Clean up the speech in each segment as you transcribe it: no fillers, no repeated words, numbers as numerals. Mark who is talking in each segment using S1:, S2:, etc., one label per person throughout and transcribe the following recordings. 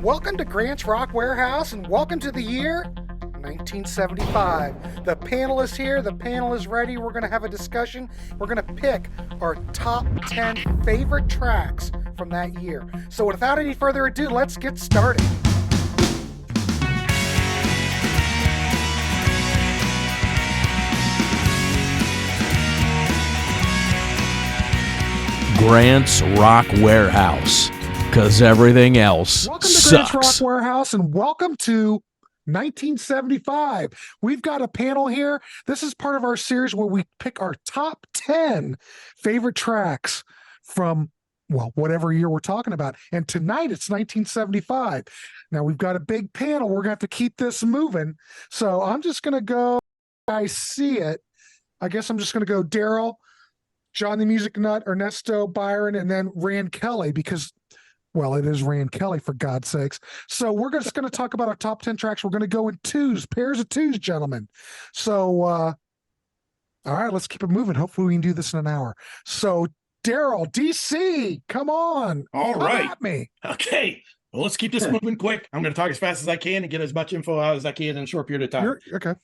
S1: Welcome to Grant's Rock Warehouse and welcome to the year 1975. The panel is here, the panel is ready. We're going to have a discussion. We're going to pick our top 10 favorite tracks from that year. So without any further ado, let's get started.
S2: Grant's Rock Warehouse, because everything else
S1: Welcome to
S2: sucks.
S1: Grant's Rock Warehouse and welcome to 1975. We've got a panel here. This is part of our series where we pick our top 10 favorite tracks from, well, whatever year we're talking about. And tonight it's 1975. Now we've got a big panel. We're going to have to keep this moving. So I'm just going to go, I see it. I guess I'm just going to go Darryl, John the Music Nut, Ernesto, Byron, and then Rand Kelly because, well, it is Rand Kelly, for God's sakes. So we're just going to talk about our top 10 tracks. We're going to go in twos, pairs of twos, gentlemen. So, all right, let's keep it moving. Hopefully we can do this in an hour. So, Darryl, DC, come on.
S3: All
S1: Come
S3: right.
S1: at me.
S3: Okay. Well, let's keep this moving quick. I'm going to talk as fast as I can and get as much info out as I can in a short period of time.
S1: Okay.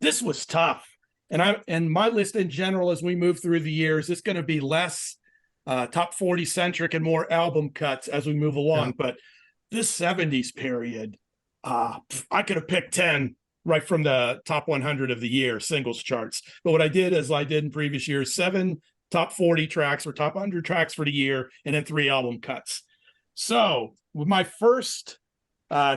S3: This was tough. And my list in general, as we move through the years, it's going to be less top 40 centric and more album cuts as we move along.
S1: Yeah.
S3: But this 70s period, I could have picked 10 right from the top 100 of the year singles charts. But what I did is I did in previous years, 7 top 40 tracks or top 100 tracks for the year, and then 3 album cuts. So with my first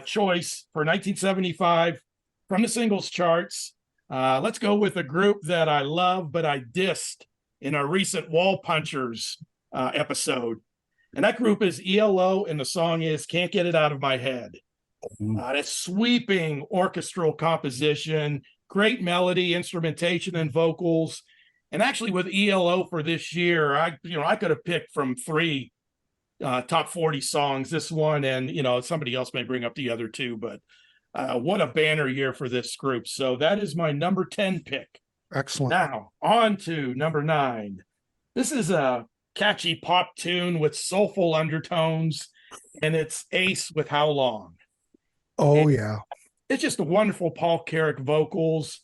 S3: choice for 1975 from the singles charts, let's go with a group that I love, but I dissed in our recent Wall Punchers episode. And that group is ELO, and the song is Can't Get It Out of My Head. That sweeping orchestral composition, great melody, instrumentation, and vocals. And actually with ELO for this year, I could have picked from 3 top 40 songs, this one, and, somebody else may bring up the other 2, but what a banner year for this group. So that is my number 10 pick.
S1: Excellent.
S3: Now, on to number 9. This is a catchy pop tune with soulful undertones, and it's Ace with How Long.
S1: Oh, yeah.
S3: It's just a wonderful Paul Carrick vocals,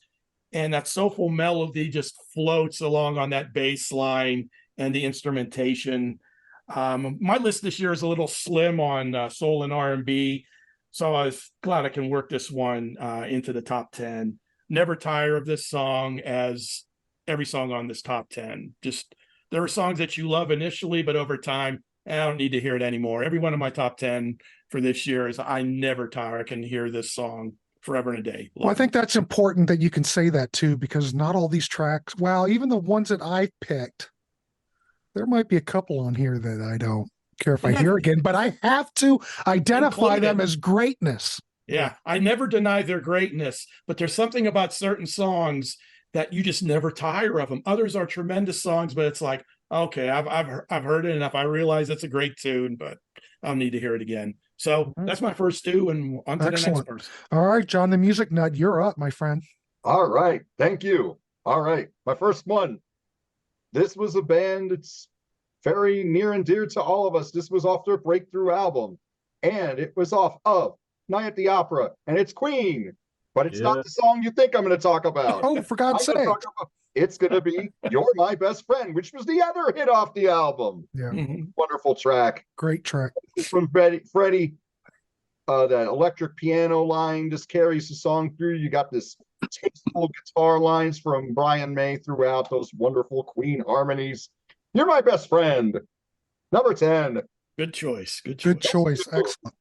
S3: and that soulful melody just floats along on that bass line and the instrumentation. My list this year is a little slim on soul and R&B, so I was glad I can work this one into the top 10. Never tire of this song, as every song on this top 10. Just, there are songs that you love initially, but over time, I don't need to hear it anymore. Every one of my top 10 for this year is I never tire. I can hear this song forever and a day.
S1: Well, I think that's important that you can say that too, because not all these tracks, well, even the ones that I picked, there might be a couple on here that I don't care if I hear again, but I have to identify them as greatness.
S3: Yeah, I never deny their greatness, but there's something about certain songs that you just never tire of them. Others are tremendous songs, but it's like, okay, I've heard it enough. I realize it's a great tune, but I'll need to hear it again. So that's my first 2, and on to the next person.
S1: All right, John the Music Nut, you're up, my friend.
S4: All right, thank you. All right, my first one. This was a band, it's very near and dear to all of us. This was off their breakthrough album, and it was off of Night at the Opera, and it's Queen, but it's not the song you think I'm going to talk about.
S1: Oh, for God's sake.
S4: It's going to be You're My Best Friend, which was the other hit off the album.
S1: Yeah.
S4: Wonderful track.
S1: Great track.
S4: From Freddie. That electric piano line just carries the song through. You got this tasteful guitar lines from Brian May throughout, those wonderful Queen harmonies. You're My Best Friend. Number 10.
S3: Good choice.
S1: Good choice. Excellent.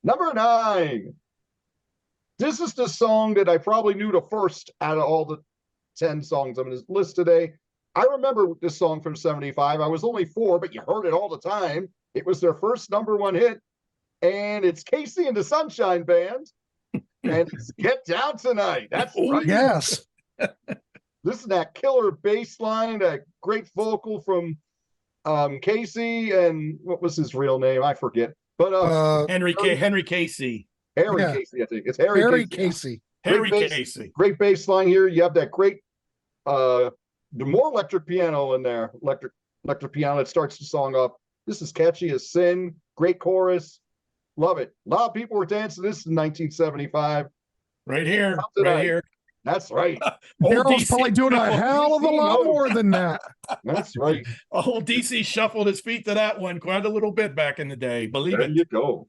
S4: Number 9. This is the song that I probably knew the first out of all the 10 songs on this list today. I remember this song from 75. I was only 4, but you heard it all the time. It was their first number 1 hit, and it's Casey and the Sunshine Band, and it's Get Down Tonight. That's right.
S1: Yes.
S4: This is that killer bass line, that great vocal from Casey, and what was his real name? I forget. But
S3: Henry Casey.
S4: Harry
S1: Casey,
S4: I think. It's Harry Casey.
S3: Harry Casey.
S4: Great bass line here. You have that great the more electric piano in there. Electric piano that starts the song off. This is catchy as sin. Great chorus. Love it. A lot of people were dancing this in 1975.
S3: Right here.
S4: How did
S3: Right
S4: I-
S3: here.
S4: That's right.
S3: Old
S1: Daryl's
S3: DC
S1: probably doing a
S3: shuffled-
S1: hell of a
S4: DC
S1: lot
S4: knows.
S1: more than that.
S4: That's right.
S3: Old DC shuffled his feet to that one quite a little bit back in the day. Believe
S4: There
S3: it.
S4: you go.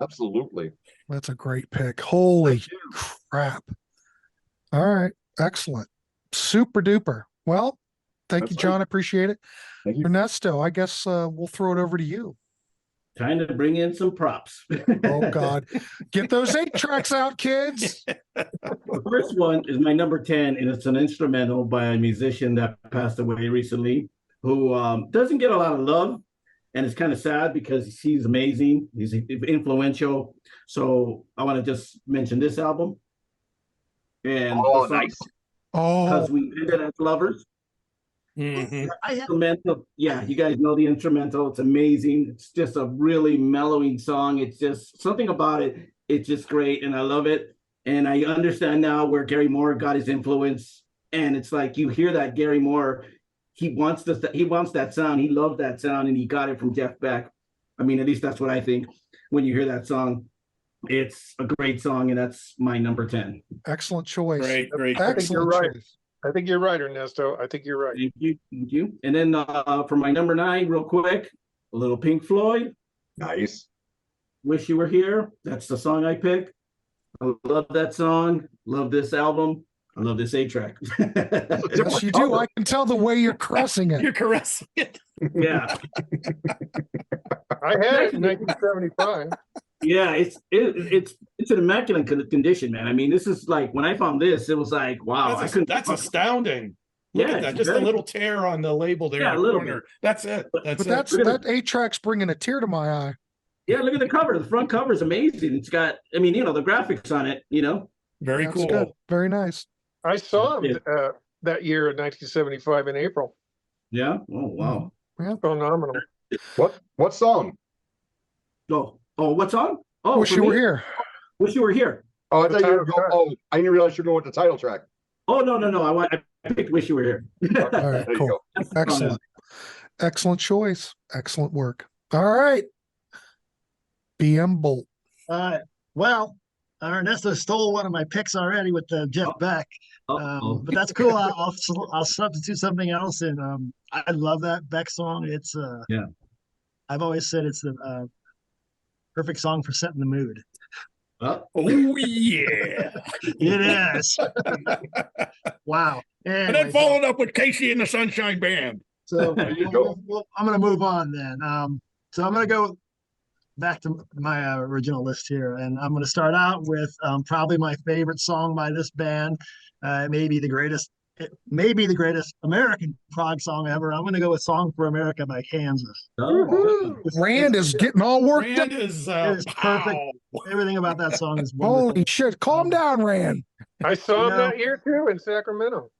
S4: Absolutely.
S1: That's a great pick. Holy
S4: Thank you.
S1: crap. All right. Excellent. Super duper. Well, thank
S4: That's
S1: you, John. I appreciate it.
S4: Thank you.
S1: Ernesto, I guess we'll throw it over to you.
S5: Time to bring in some props.
S1: Oh, God. Get those 8-tracks out, kids.
S5: The first one is my number 10, and it's an instrumental by a musician that passed away recently who doesn't get a lot of love. And it's kind of sad because he's amazing. He's influential. So I want to just mention this album. And
S4: Oh,
S5: the song,
S4: nice.
S1: Oh,
S5: Because we ended as lovers.
S3: Mhm.
S5: Instrumental. Yeah, you guys know the instrumental. It's amazing. It's just a really mellowing song. It's just something about it. It's just great. And I love it. And I understand now where Gary Moore got his influence. And it's like you hear that Gary Moore, he wants that sound. He loved that sound and he got it from Jeff Beck. I mean, at least that's what I think when you hear that song. It's a great song, and that's my number 10.
S1: excellent choice.
S3: Great, great.
S6: I think you're
S1: Excellent
S6: right.
S1: choice.
S6: I think you're right, Ernesto. I think you're right.
S5: Thank you. Thank you. And then for my number 9, real quick, a little Pink Floyd,
S4: Nice.
S5: Wish You Were Here. That's the song I picked. I love that song. Love this album. I love this 8-track.
S1: Yes, you do. I can tell the way you're caressing it.
S3: You're caressing it.
S5: Yeah.
S6: I had it in 1975.
S5: Yeah, it's an immaculate condition, man. I mean, this is like when I found this, it was like, wow.
S3: That's astounding. Look
S5: Yeah,
S3: at that.
S5: it's
S3: Just a
S5: very-
S3: little tear on the label there
S5: Yeah,
S3: in
S5: a
S3: the
S5: little
S3: corner. That's it. That's
S1: But
S3: it.
S1: that's that 8-track's bringing a tear to my eye.
S5: Yeah, look at the cover. The front cover is amazing. It's got, I mean, the graphics on it,
S3: Very
S1: That's
S3: cool.
S1: good. Very nice.
S6: I saw him that year in 1975 in April.
S5: Yeah. Oh, wow.
S6: Phenomenal.
S4: What song?
S5: Oh, what's on? Oh,
S1: Wish
S5: for
S1: you were
S5: me?
S1: here.
S5: Wish You Were Here.
S4: Oh, I
S6: The
S4: thought you
S6: title
S4: were going.
S6: track.
S4: Oh, I didn't realize you're going with the title track.
S5: Oh, no. I picked Wish You Were Here.
S1: All right,
S4: There you
S1: cool.
S4: go.
S5: That's the song.
S1: Excellent. Excellent choice. Excellent work. All right. BM Bolt.
S7: Well, Ernesto stole one of my picks already with the Jeff Beck,
S5: Uh-oh.
S7: but that's cool. I'll substitute something else, and I love that Beck song. It's
S5: Yeah.
S7: I've always said it's the perfect song for setting the mood.
S5: Oh,
S3: Oh, yeah.
S7: It is. Wow.
S3: And then
S7: Anyway,
S3: followed up with Casey and the Sunshine Band.
S7: so
S4: There you go.
S7: I'm going to move on then. So I'm going to go back to my original list here, and I'm going to start out with probably my favorite song by this band. It may be the greatest American prog song ever. I'm going to go with "Song for America" by Kansas.
S5: oh.
S1: Rand is getting all worked up.
S3: Rand is,
S7: It is perfect.
S3: pow.
S7: Everything about that song is wonderful.
S1: Holy shit. Calm down, Rand.
S6: I saw him
S7: No.
S6: that year too in Sacramento.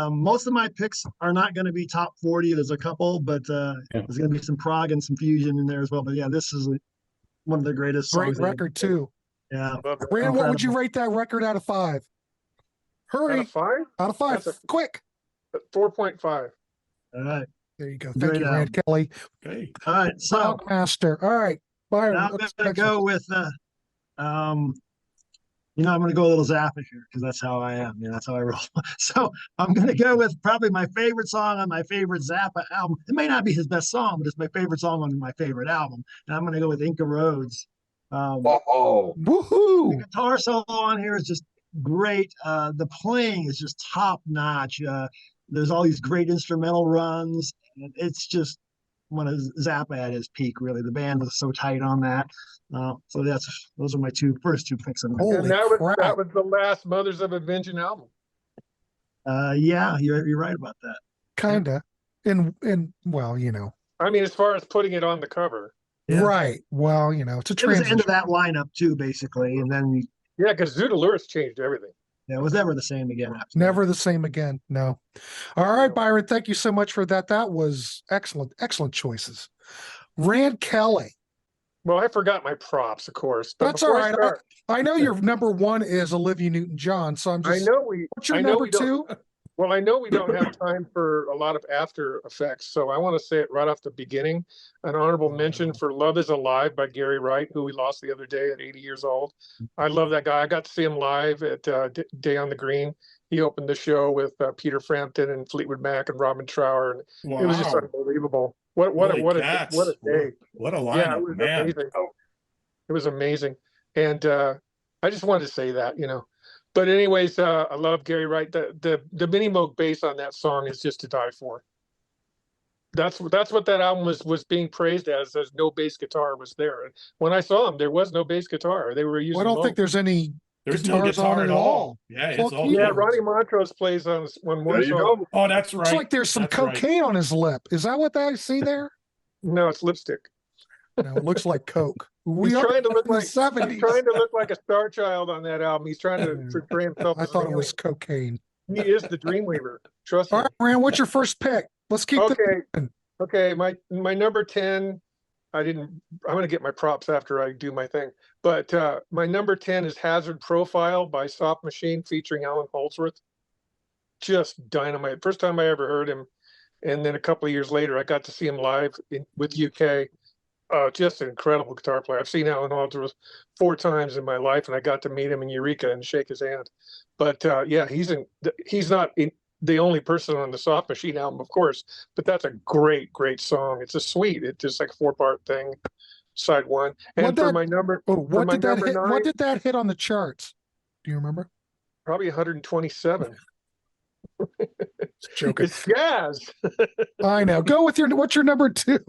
S7: Most of my picks are not going to be top 40. There's a couple, but there's going to be some prog and some fusion in there as well. But yeah, this is one of the greatest
S1: Great
S7: songs. ever.
S1: record, too.
S7: Yeah.
S6: Love it.
S1: Rand, what would you
S7: Incredible.
S1: rate that record out of 5?
S6: Out
S1: Hurry.
S6: of 5?
S1: Out of 5.
S6: That's
S1: Quick.
S6: 4.5.
S7: All right.
S1: There you go. Thank
S7: Great
S1: you, Rand
S7: album.
S1: Kelly.
S3: Okay.
S7: All right. So
S1: Master. All right. Byron.
S7: now I'm
S1: what's
S7: going
S1: next
S7: to go
S1: one?
S7: with, I'm going to go a little Zappa here because that's how I am. That's how I roll. So I'm going to go with probably my favorite song on my favorite Zappa album. It may not be his best song, but it's my favorite song on my favorite album. And I'm going to go with Inca Roads.
S4: Oh,
S7: The
S1: Woohoo.
S7: guitar solo on here is just great. The playing is just top notch. There's all these great instrumental runs. And it's just one of Zappa at his peak, really. The band was so tight on that. So those are my first two picks.
S1: Holy
S6: And that
S1: crap.
S6: was the last Mothers of Invention album.
S7: Yeah, you're right about that.
S1: Kinda. And well,
S6: I mean, as far as putting it on the cover.
S7: Yeah.
S1: right. Well, it's a
S7: It was the
S1: transition.
S7: end of that lineup too, basically, and then
S6: Yeah, because Zoodalurus changed everything.
S7: it was never the same again. After that.
S1: Never the same again. No. All right, Byron. Thank you so much for that. That was excellent. Excellent choices. Rand Kelly.
S6: Well, I forgot my props, of course. But
S1: That's all
S6: before I
S1: right.
S6: start,
S1: I know your number 1 is Olivia Newton-John, so I'm
S6: I
S1: just.
S6: know we.
S1: What's your
S6: I know
S1: number
S6: we don't-
S1: 2?
S6: Well, I know we don't have time for a lot of after effects, so I want to say it right off the beginning. An honorable mention for Love is Alive by Gary Wright, who we lost the other day at 80 years old. I love that guy. I got to see him live at Day on the Green. He opened the show with Peter Frampton and Fleetwood Mac and Robin Trower, and it was just unbelievable. What a day.
S3: What a lineup,
S6: Yeah, it was
S3: man.
S6: amazing. It was amazing. And I just wanted to say that, you know. But anyways, I love Gary Wright. The Mini Moog bass on that song is just to die for. That's what that album was being praised as no bass guitar was there. And when I saw them, there was no bass guitar. They were using
S1: Well, I don't think there's any
S3: There's no
S1: guitars
S3: guitar
S1: on
S3: at
S1: it
S3: all. Yeah,
S1: It's all
S3: it's all
S1: keyboards.
S6: Yeah,
S3: keyboards.
S6: Ronnie Montrose plays on one
S4: There you
S6: song.
S4: go.
S3: Oh, that's right.
S1: It's like there's some
S3: That's right.
S1: cocaine on his lip. Is that what I see there?
S6: No, it's lipstick.
S1: No, it looks like coke.
S6: He's trying to look
S1: in the
S6: like
S1: 70s.
S6: he's trying to look like a star child on that album. He's trying to portray himself.
S1: I
S6: as
S1: thought
S6: an
S1: it was
S6: alien.
S1: cocaine.
S6: He is the Dreamweaver. Trust me.
S1: All right, Rand, what's your first pick? Let's keep
S6: Okay. Okay, my number 10, I'm gonna get my props after I do my thing. But my number 10 is Hazard Profile by Soft Machine featuring Alan Holdsworth. Just dynamite. First time I ever heard him. And then a couple of years later, I got to see him live with UK. Just an incredible guitar player. I've seen Alan Holdsworth 4 times in my life, and I got to meet him in Eureka and shake his hand. But yeah, he's not the only person on the Soft Machine album, of course, but that's a great song. It's it's just like a 4-part thing, side 1. And my number,
S1: what did that hit? What did that hit on the charts? Do you remember?
S6: Probably 127.
S1: Joking.
S6: It's jazz.
S1: I know. Go with what's your number 2?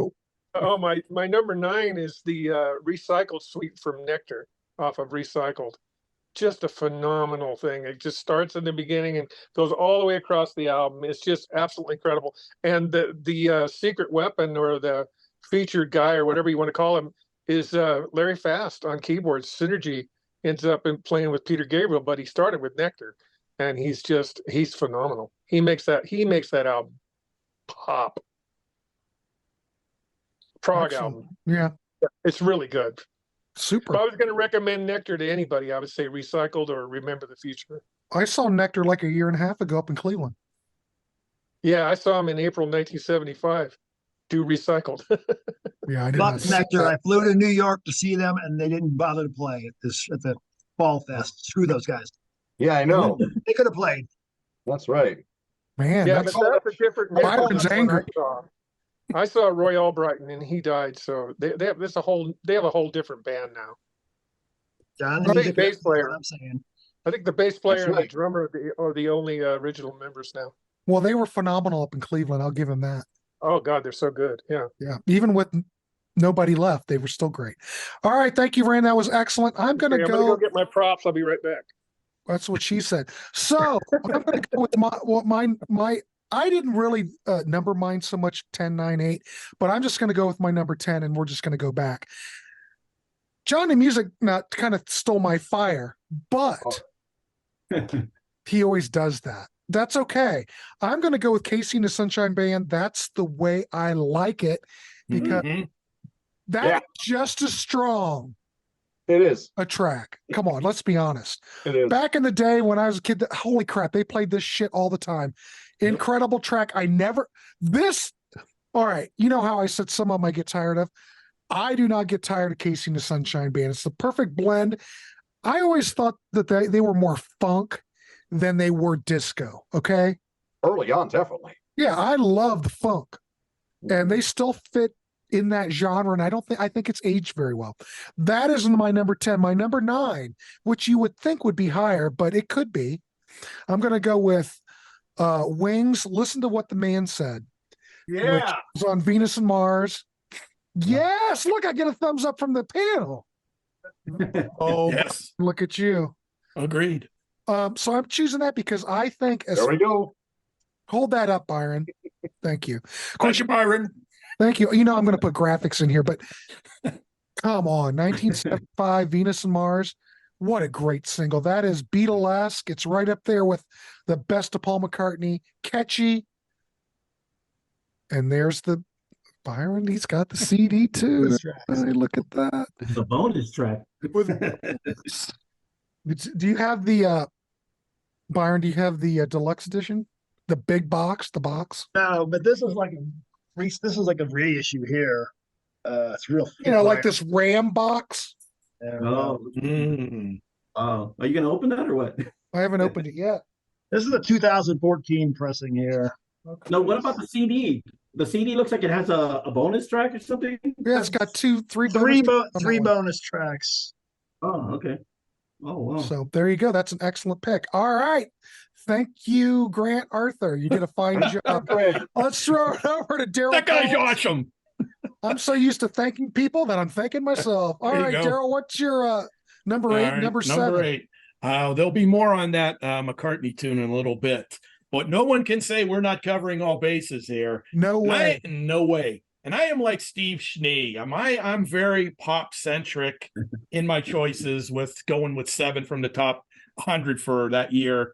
S6: Oh, my number 9 is the Recycled Suite from Nectar off of Recycled. Just a phenomenal thing. It just starts in the beginning and goes all the way across the album. It's just absolutely incredible. And the secret weapon, or the featured guy, or whatever you want to call him, is Larry Fast on keyboards. Synergy ends up playing with Peter Gabriel, but he started with Nectar, and he's phenomenal. He makes that album pop. Prog album.
S1: Yeah.
S6: It's really good.
S1: Super.
S6: If I was going to recommend Nectar to anybody, I would say Recycled or Remember the Future.
S1: I saw Nectar like a year and a half ago up in Cleveland.
S6: Yeah, I saw him in April 1975. Do Recycled.
S1: Yeah, I did.
S7: Fuck Nectar. I flew to New York to see them, and they didn't bother to play at the Fall Fest. Screw those guys.
S4: Yeah, I know.
S7: They could have played.
S4: That's right.
S1: Man,
S6: Yeah,
S1: that's
S6: but that's a different.
S1: Byron's angry.
S6: I saw Roy Albrighton, and he died. So they have a whole different band now.
S7: John,
S6: I think bass player.
S7: What I'm saying.
S6: I think the bass player
S4: That's
S6: and the
S4: right.
S6: drummer are the only original members now.
S1: well, they were phenomenal up in Cleveland. I'll give them that.
S6: Oh God, they're so good. Yeah.
S1: Yeah. Even with nobody left, they were still great. All right. Thank you, Rand. That was excellent. I'm going to
S6: Okay, I'm gonna go get my props. I'll be right back.
S1: That's what she said. So I'm going to go with my I didn't really number mine so much 10, 9, 8, but I'm just going to go with my number 10, and we're just going to go back. Johnny Music kind of stole my fire, but he always does that. That's okay. I'm going to go with Casey and the Sunshine Band. That's the way I like it, because that's just as strong
S4: It is.
S1: a track. Come on, let's be honest.
S4: It is.
S1: Back in the day when I was a kid, holy crap, they played this shit all the time. Incredible track. All right, you know how I said some of them I get tired of? I do not get tired of Casey and the Sunshine Band. It's the perfect blend. I always thought that they were more funk than they were disco, okay?
S4: Early on, definitely.
S1: Yeah, I love the funk. And they still fit in that genre, and I think it's aged very well. That is my number 10. My number 9, which you would think would be higher, but it could be. I'm going to go with Wings. Listen to What the Man Said.
S6: Yeah.
S1: Which is on Venus and Mars. Yes, look, I get a thumbs up from the panel. Oh,
S3: Yes,
S1: look at you.
S3: agreed.
S1: So I'm choosing that because I think
S4: There we go.
S1: hold that up, Byron. Thank you. Of course,
S3: Thank you, Byron.
S1: thank you. You know I'm going to put graphics in here, but come on, 1975, Venus and Mars. What a great single. That is Beatlesque. It's right up there with the best of Paul McCartney. Catchy. And there's the Byron. He's got the CD too. Hey, look at that.
S5: The bonus track.
S1: Do you have the Byron? Do you have the deluxe edition? the big box, the box.
S7: No, but this is like a reissue here. It's real.
S1: Like this Ram box.
S5: Oh, oh, are you gonna open that or what?
S1: I haven't opened it yet.
S7: This is a 2014 pressing here.
S5: No, what about the CD? The CD looks like it has a bonus track or something.
S1: Yeah, it's got three
S7: bonus tracks.
S5: Oh, okay. Oh, wow.
S1: So there you go. That's an excellent pick. All right. Thank you, Grant Arthur. You did a fine job. Let's throw it over to Darryl.
S3: That guy's awesome.
S1: I'm so used to thanking people that I'm thanking myself. All right, Darryl, what's your number 8, number 7?
S3: Number 8. There'll be more on that McCartney tune in a little bit, but no one can say we're not covering all bases here.
S1: No way.
S3: No way. And I am like Steve Schnee. I'm very pop centric in my choices, with going with 7 from the top 100 for that year.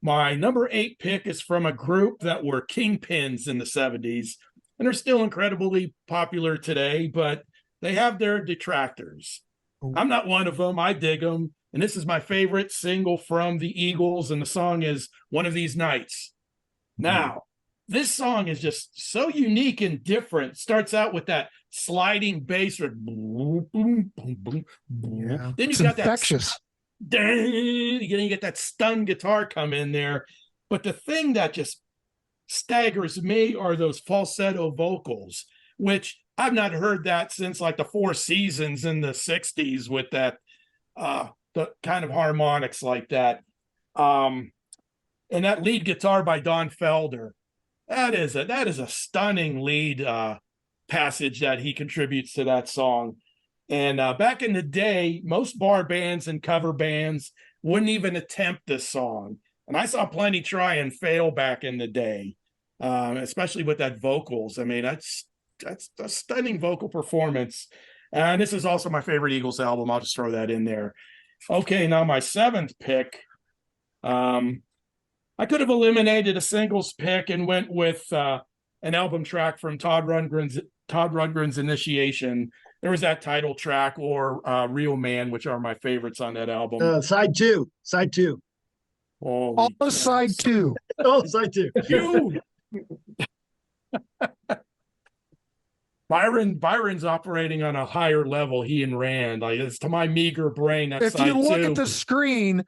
S3: My number 8 pick is from a group that were kingpins in the 70s, and are still incredibly popular today, but they have their detractors. I'm not one of them. I dig them. And this is my favorite single from the Eagles, and the song is One of These Nights. Now, this song is just so unique and different. Starts out with that sliding bass, or boom, boom, boom, boom, boom.
S1: Yeah.
S3: Then
S1: It's
S3: you got
S1: infectious.
S3: you get that stun guitar come in there. But the thing that just staggers me are those falsetto vocals, which I've not heard that since like the Four Seasons in the 60s, with that the kind of harmonics like that. And that lead guitar by Don Felder. That is a stunning lead passage that he contributes to that song. And back in the day, most bar bands and cover bands wouldn't even attempt this song. And I saw plenty try and fail back in the day, especially with that vocals. I mean, that's a stunning vocal performance. And this is also my favorite Eagles album. I'll just throw that in there. Okay, now my 7th pick. I could have eliminated a singles pick and went with an album track from Todd Rundgren's Initiation. There was that title track, or Real Man, which are my favorites on that album.
S7: Side two.
S1: All side 2.
S7: Oh, side 2.
S3: You. Byron's operating on a higher level. He and Rand, like, it's to my meager brain. That's
S1: If you look at the screen,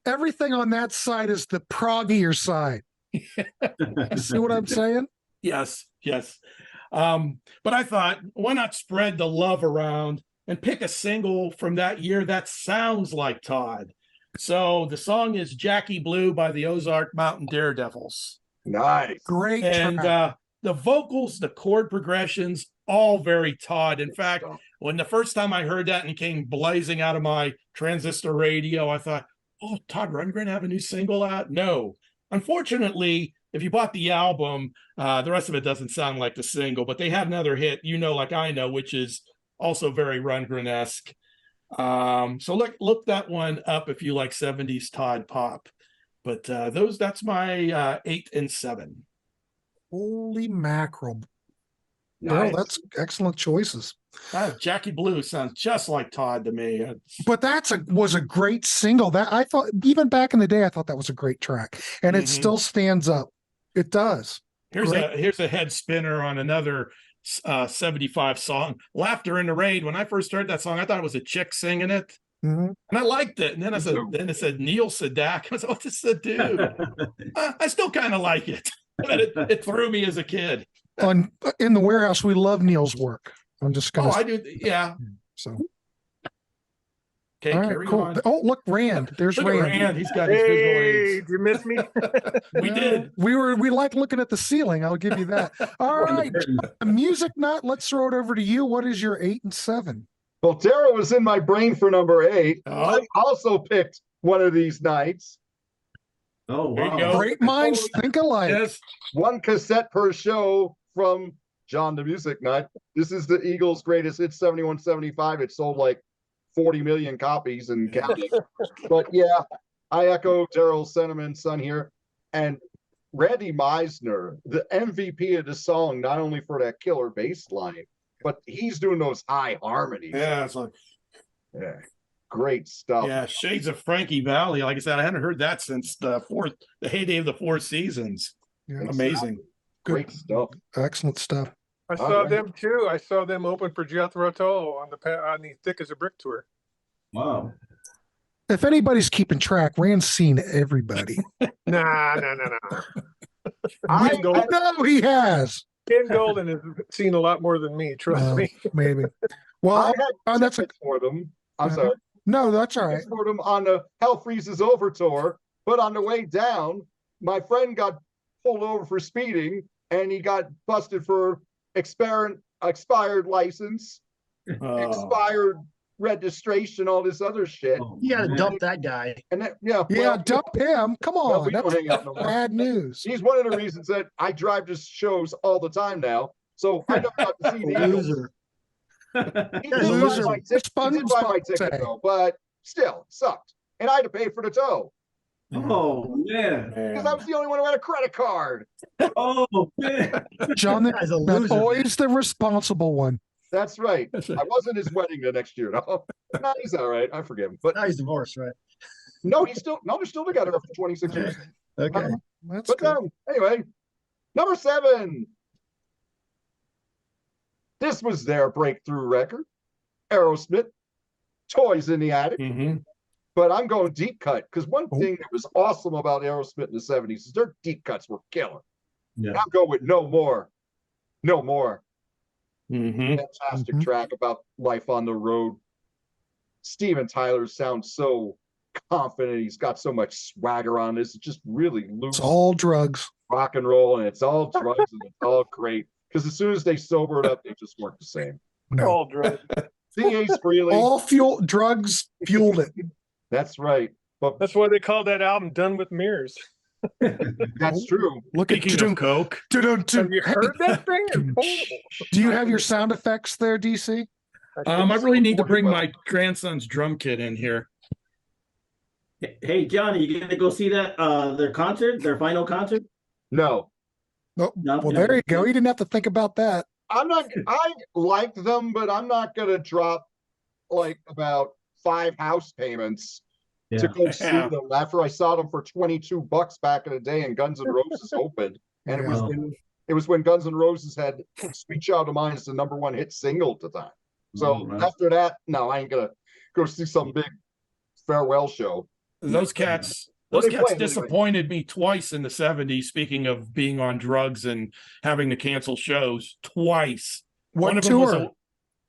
S1: everything on that side is the proggier side. You see what I'm saying?
S3: Yes. But I thought, why not spread the love around and pick a single from that year that sounds like Todd? So the song is Jackie Blue by the Ozark Mountain Daredevils.
S4: Nice.
S1: Great.
S3: And the vocals, the chord progressions, all very Todd. In fact, when the first time I heard that and it came blazing out of my transistor radio, I thought, oh, Todd Rundgren have a new single out? No. Unfortunately, if you bought the album, the rest of it doesn't sound like the single, but they had another hit, like I know, which is also very Rundgren-esque. So look that one up if you like 70s Todd pop. But that's my 8 and 7.
S1: Holy mackerel.
S4: Nice.
S1: Darryl, that's excellent choices.
S3: Jackie Blue sounds just like Todd to me.
S1: But was a great single. That I thought, even back in the day, I thought that was a great track, and it still stands up. It does.
S3: Here's a head spinner on another 75 song, Laughter in the Rain. When I first heard that song, I thought it was a chick singing it.
S1: Mm-hmm.
S3: And I liked it. And then it said Neil Sedaka. I was like, what's this a dude? I still kind of like it. But it threw me as a kid.
S1: In the Warehaus, we love Neil's work. I'm just gonna.
S3: Oh, I do. Yeah.
S1: So.
S3: Okay,
S1: All right, cool.
S3: on.
S1: Oh, look, Rand. There's
S3: Look at
S1: Rand.
S3: Rand. He's got his visual
S6: Hey,
S3: aids.
S6: did you miss me?
S3: We did.
S1: We like looking at the ceiling. I'll give you that. All right, Music Nut. Let's throw it over to you. What is your 8 and 7?
S4: Well, Darryl was in my brain for number 8.
S3: Oh.
S4: I also picked One of These Nights.
S5: Oh,
S3: There you
S5: wow.
S3: go.
S1: Great minds think alike.
S3: Yes.
S4: One cassette per show from John the Music Nut. This is the Eagles' greatest. It's 71-75. It sold like 40 million copies and counting. But yeah, I echo Darryl's sentiments on here. And Randy Meisner, the MVP of the song, not only for that killer bass line, but he's doing those high harmonies.
S3: Yeah. It's like,
S4: Yeah. Great stuff.
S3: yeah. Shades of Frankie Valli. Like I said, I hadn't heard that since the heyday of the Four Seasons.
S1: Yeah.
S3: Amazing.
S4: Great stuff.
S1: Excellent stuff.
S6: I saw
S4: right.
S6: them too. I saw them open for Jethro Tull on the Thick as a Brick tour.
S5: Wow.
S1: If anybody's keeping track, Rand's seen everybody.
S6: Nah.
S4: I
S1: No, he has.
S6: Ken Golden has seen a lot more than me. Trust me.
S1: Maybe. Well,
S4: had
S1: that's a
S4: tickets for them. I'm
S1: Uh-huh.
S4: sorry.
S1: no, that's all right.
S4: Tickets for them on the Hell Freezes Over tour, but on the way down, my friend got pulled over for speeding, and he got busted for expired license,
S3: Oh.
S4: expired registration, all this other shit.
S5: Oh,
S7: You got to
S5: man.
S7: dump that guy.
S4: And that, yeah,
S1: Yeah, dump him. Come
S4: well,
S1: on.
S4: we don't
S1: That's
S4: hang out no more.
S1: bad news.
S4: He's one of the reasons that I drive to shows all the time now. So I never got to see the Eagles.
S7: Loser.
S4: He did
S1: Loser.
S4: buy my ticket though, but still it sucked. And I had to pay for the tow
S5: Oh man.
S4: because I was the only one who had a credit card.
S5: Oh man.
S1: John,
S7: That guy's a
S1: that's
S7: loser.
S1: always the responsible one.
S4: That's right. I wasn't his wedding the next year. No, no, he's all right. I forgive him. But
S7: Now he's divorced, right?
S4: no, they're still together after 26 years.
S7: Okay.
S1: That's
S4: But
S1: good.
S4: anyway, number 7. This was their breakthrough record. Aerosmith, Toys in the Attic.
S3: Mm-hmm.
S4: But I'm going deep cut because one
S1: Oh.
S4: thing that was awesome about Aerosmith in the 70s is their deep cuts were killer.
S5: Yeah.
S4: And I'm going with No More. No More.
S3: Mm-hmm.
S4: Fantastic
S1: Mhm.
S4: track about life on the road. Steven Tyler sounds so confident. He's got so much swagger on this. It's just really loose
S1: It's all drugs.
S4: rock and roll, and it's all drugs and it's all great. Because as soon as they sobered up, they just weren't the same.
S1: No.
S6: All drugs.
S4: C.A. Freely,
S1: All drugs fueled it.
S4: that's right. But
S6: That's why they call that album "Done with Mirrors."
S4: that's true.
S1: Look at
S3: Speaking of Coke,
S6: Have you heard that thing? It's horrible.
S1: Do you have your sound effects there, DC?
S3: I really need to bring my grandson's drum kit in here.
S5: Hey Johnny, you gonna go see that their final concert?
S4: No,
S1: Nope.
S5: No,
S1: Well,
S5: yeah.
S1: there you go. You didn't have to think about that.
S4: I'm not. I like them, but I'm not gonna drop like about 5 house payments to go see
S3: Yeah.
S4: them after I saw them for $22 back in the day and Guns N' Roses opened. And it was when Guns N' Roses had Sweet Child of Mine as the #1 hit single at the time. So
S5: Oh, wow.
S4: after that, no, I ain't gonna go see some big farewell show.
S3: Those cats
S4: What
S3: Those
S4: are they
S3: cats
S4: playing anyway?
S3: disappointed me twice in the 70s, speaking of being on drugs and having to cancel shows twice.
S1: What
S3: of them was
S1: tour?